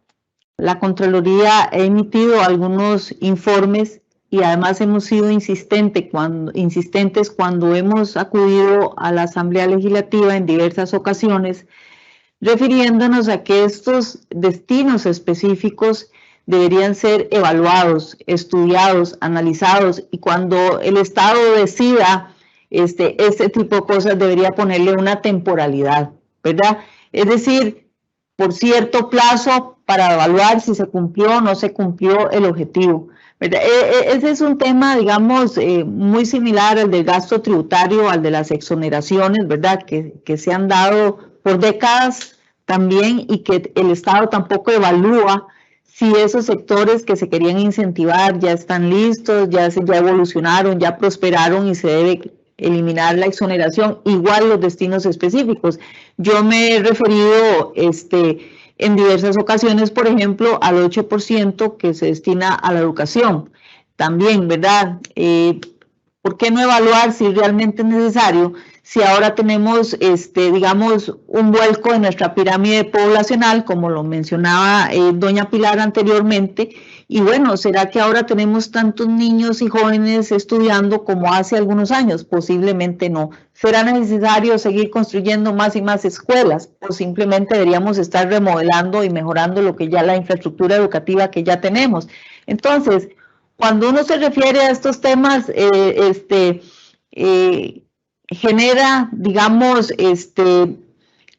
la Contraloría ha emitido algunos informes y además hemos sido insistentes cuando hemos acudido a la Asamblea Legislativa en diversas ocasiones, refiriéndonos a que estos destinos específicos deberían ser evaluados, estudiados, analizados, y cuando el Estado decida este tipo de cosas debería ponerle una temporalidad, ¿verdad? Es decir, por cierto plazo para evaluar si se cumplió o no se cumplió el objetivo, ¿verdad? Ese es un tema, digamos, muy similar al del gasto tributario, al de las exoneraciones, ¿verdad? Que se han dado por décadas también y que el Estado tampoco evalúa si esos sectores que se querían incentivar ya están listos, ya evolucionaron, ya prosperaron y se debe eliminar la exoneración, igual los destinos específicos. Yo me he referido en diversas ocasiones, por ejemplo, al 8% que se destina a la educación. También, ¿verdad? ¿Por qué no evaluar si realmente es necesario? Si ahora tenemos, digamos, un vuelco en nuestra pirámide poblacional, como lo mencionaba doña Pilar anteriormente, y bueno, ¿será que ahora tenemos tantos niños y jóvenes estudiando como hace algunos años? Posiblemente no. ¿Será necesario seguir construyendo más y más escuelas? O simplemente deberíamos estar remodelando y mejorando lo que ya la infraestructura educativa que ya tenemos. Entonces, cuando uno se refiere a estos temas, genera, digamos,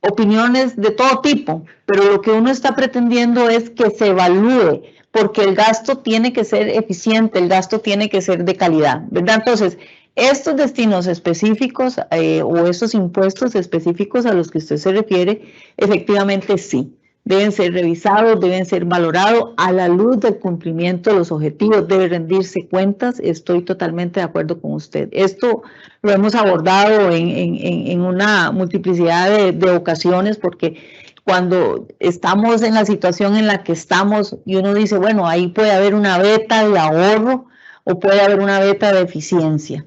opiniones de todo tipo, pero lo que uno está pretendiendo es que se evalúe, porque el gasto tiene que ser eficiente, el gasto tiene que ser de calidad, ¿verdad? Entonces, estos destinos específicos o esos impuestos específicos a los que usted se refiere, efectivamente sí, deben ser revisados, deben ser valorados a la luz del cumplimiento de los objetivos, debe rendirse cuentas. Estoy totalmente de acuerdo con usted. Esto lo hemos abordado en una multiplicidad de ocasiones, porque cuando estamos en la situación en la que estamos y uno dice, bueno, ahí puede haber una beta de ahorro o puede haber una beta de eficiencia.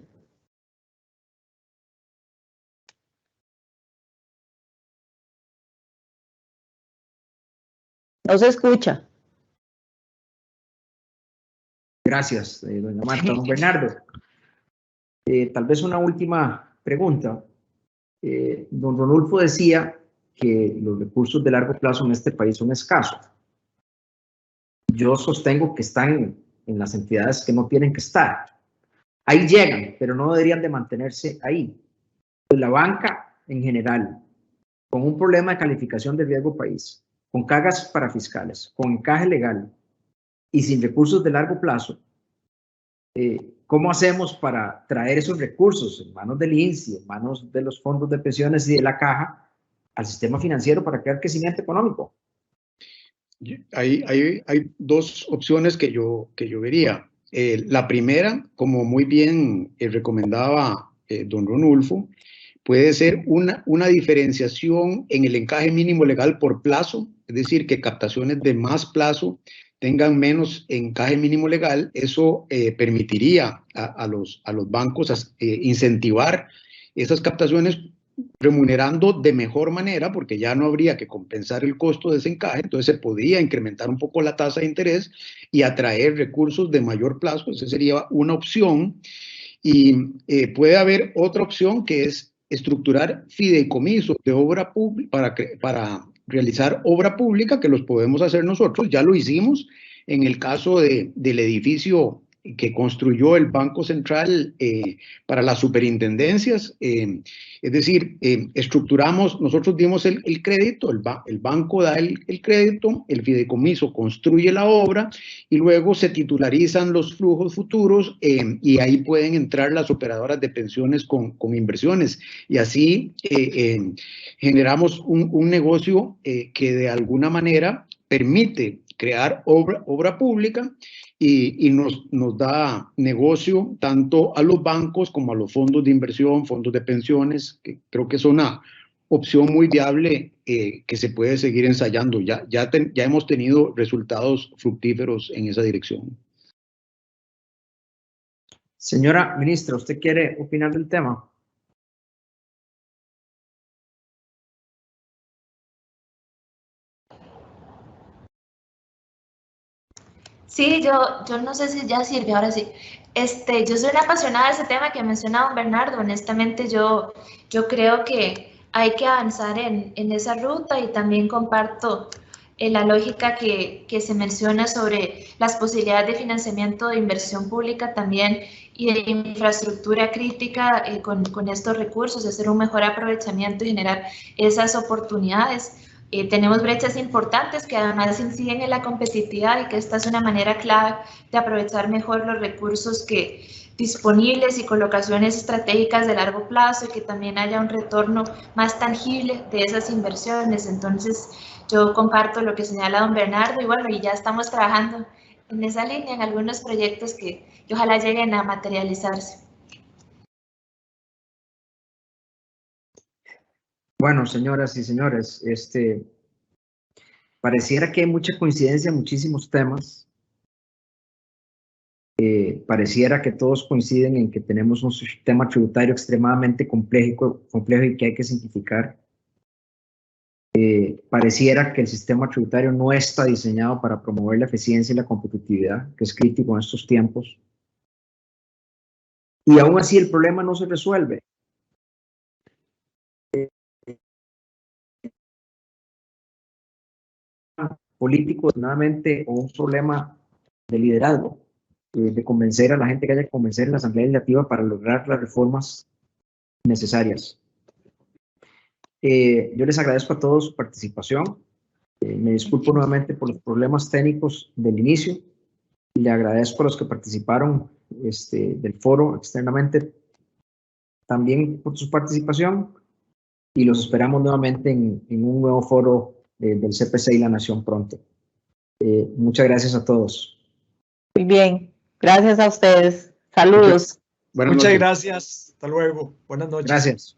No se escucha. Gracias, doña Marta. Don Bernardo, tal vez una última pregunta. Don Rodolfo decía que los recursos de largo plazo en este país son escasos. Yo sostengo que están en las entidades que no tienen que estar. Ahí llegan, pero no deberían de mantenerse ahí. la banca en general, con un problema de calificación de riesgo país, con cargas parafiscales, con encaje legal y sin recursos de largo plazo, ¿cómo hacemos para traer esos recursos en manos del INSI, en manos de los fondos de pensiones y de la caja al sistema financiero para crear crecimiento económico? Hay dos opciones que yo vería. La primera, como muy bien recomendaba don Ronulfo, puede ser una diferenciación en el encaje mínimo legal por plazo, es decir, que captaciones de más plazo tengan menos encaje mínimo legal. Eso permitiría a los bancos incentivar esas captaciones remunerando de mejor manera, porque ya no habría que compensar el costo de ese encaje. Entonces se podría incrementar un poco la tasa de interés y atraer recursos de mayor plazo. Esa sería una opción. Y puede haber otra opción, que es estructurar fideicomisos de obra pública para realizar obra pública, que los podemos hacer nosotros. Ya lo hicimos en el caso del edificio que construyó el Banco Central para las superintendencias. Es decir, estructuramos, nosotros dimos el crédito, el banco da el crédito, el fideicomiso construye la obra y luego se titularizan los flujos futuros y ahí pueden entrar las operadoras de pensiones con inversiones. Y así generamos un negocio que de alguna manera permite crear obra pública y nos da negocio tanto a los bancos como a los fondos de inversión, fondos de pensiones, que creo que es una opción muy viable que se puede seguir ensayando. Ya hemos tenido resultados fructíferos en esa dirección. Señora ministra, ¿usted quiere opinar del tema? Sí, yo no sé si ya sirve, ahora sí. Yo soy una apasionada de ese tema que mencionaba don Bernardo. Honestamente, yo creo que hay que avanzar en esa ruta y también comparto la lógica que se menciona sobre las posibilidades de financiamiento de inversión pública también y de infraestructura crítica con estos recursos, hacer un mejor aprovechamiento y generar esas oportunidades. Tenemos brechas importantes que además inciden en la competitividad y que esta es una manera clave de aprovechar mejor los recursos disponibles y colocaciones estratégicas de largo plazo y que también haya un retorno más tangible de esas inversiones. Entonces, yo comparto lo que señala don Bernardo y bueno, y ya estamos trabajando en esa línea, en algunos proyectos que ojalá lleguen a materializarse. Bueno, señoras y señores, pareciera que hay mucha coincidencia en muchísimos temas. Pareciera que todos coinciden en que tenemos un sistema tributario extremadamente complejo y que hay que simplificar. Pareciera que el sistema tributario no está diseñado para promover la eficiencia y la competitividad, que es crítico en estos tiempos. Y aún así el problema no se resuelve. Político, nuevamente, o un problema de liderazgo, de convencer a la gente que haya que convencer en la Asamblea Legislativa para lograr las reformas necesarias. Yo les agradezco a todos su participación. Me disculpo nuevamente por los problemas técnicos del inicio. Le agradezco a los que participaron del foro externamente también por su participación y los esperamos nuevamente en un nuevo foro del CPC y la Nación pronto. Muchas gracias a todos. Muy bien, gracias a ustedes. Saludos. Muchas gracias. Hasta luego. Buenas noches. Gracias.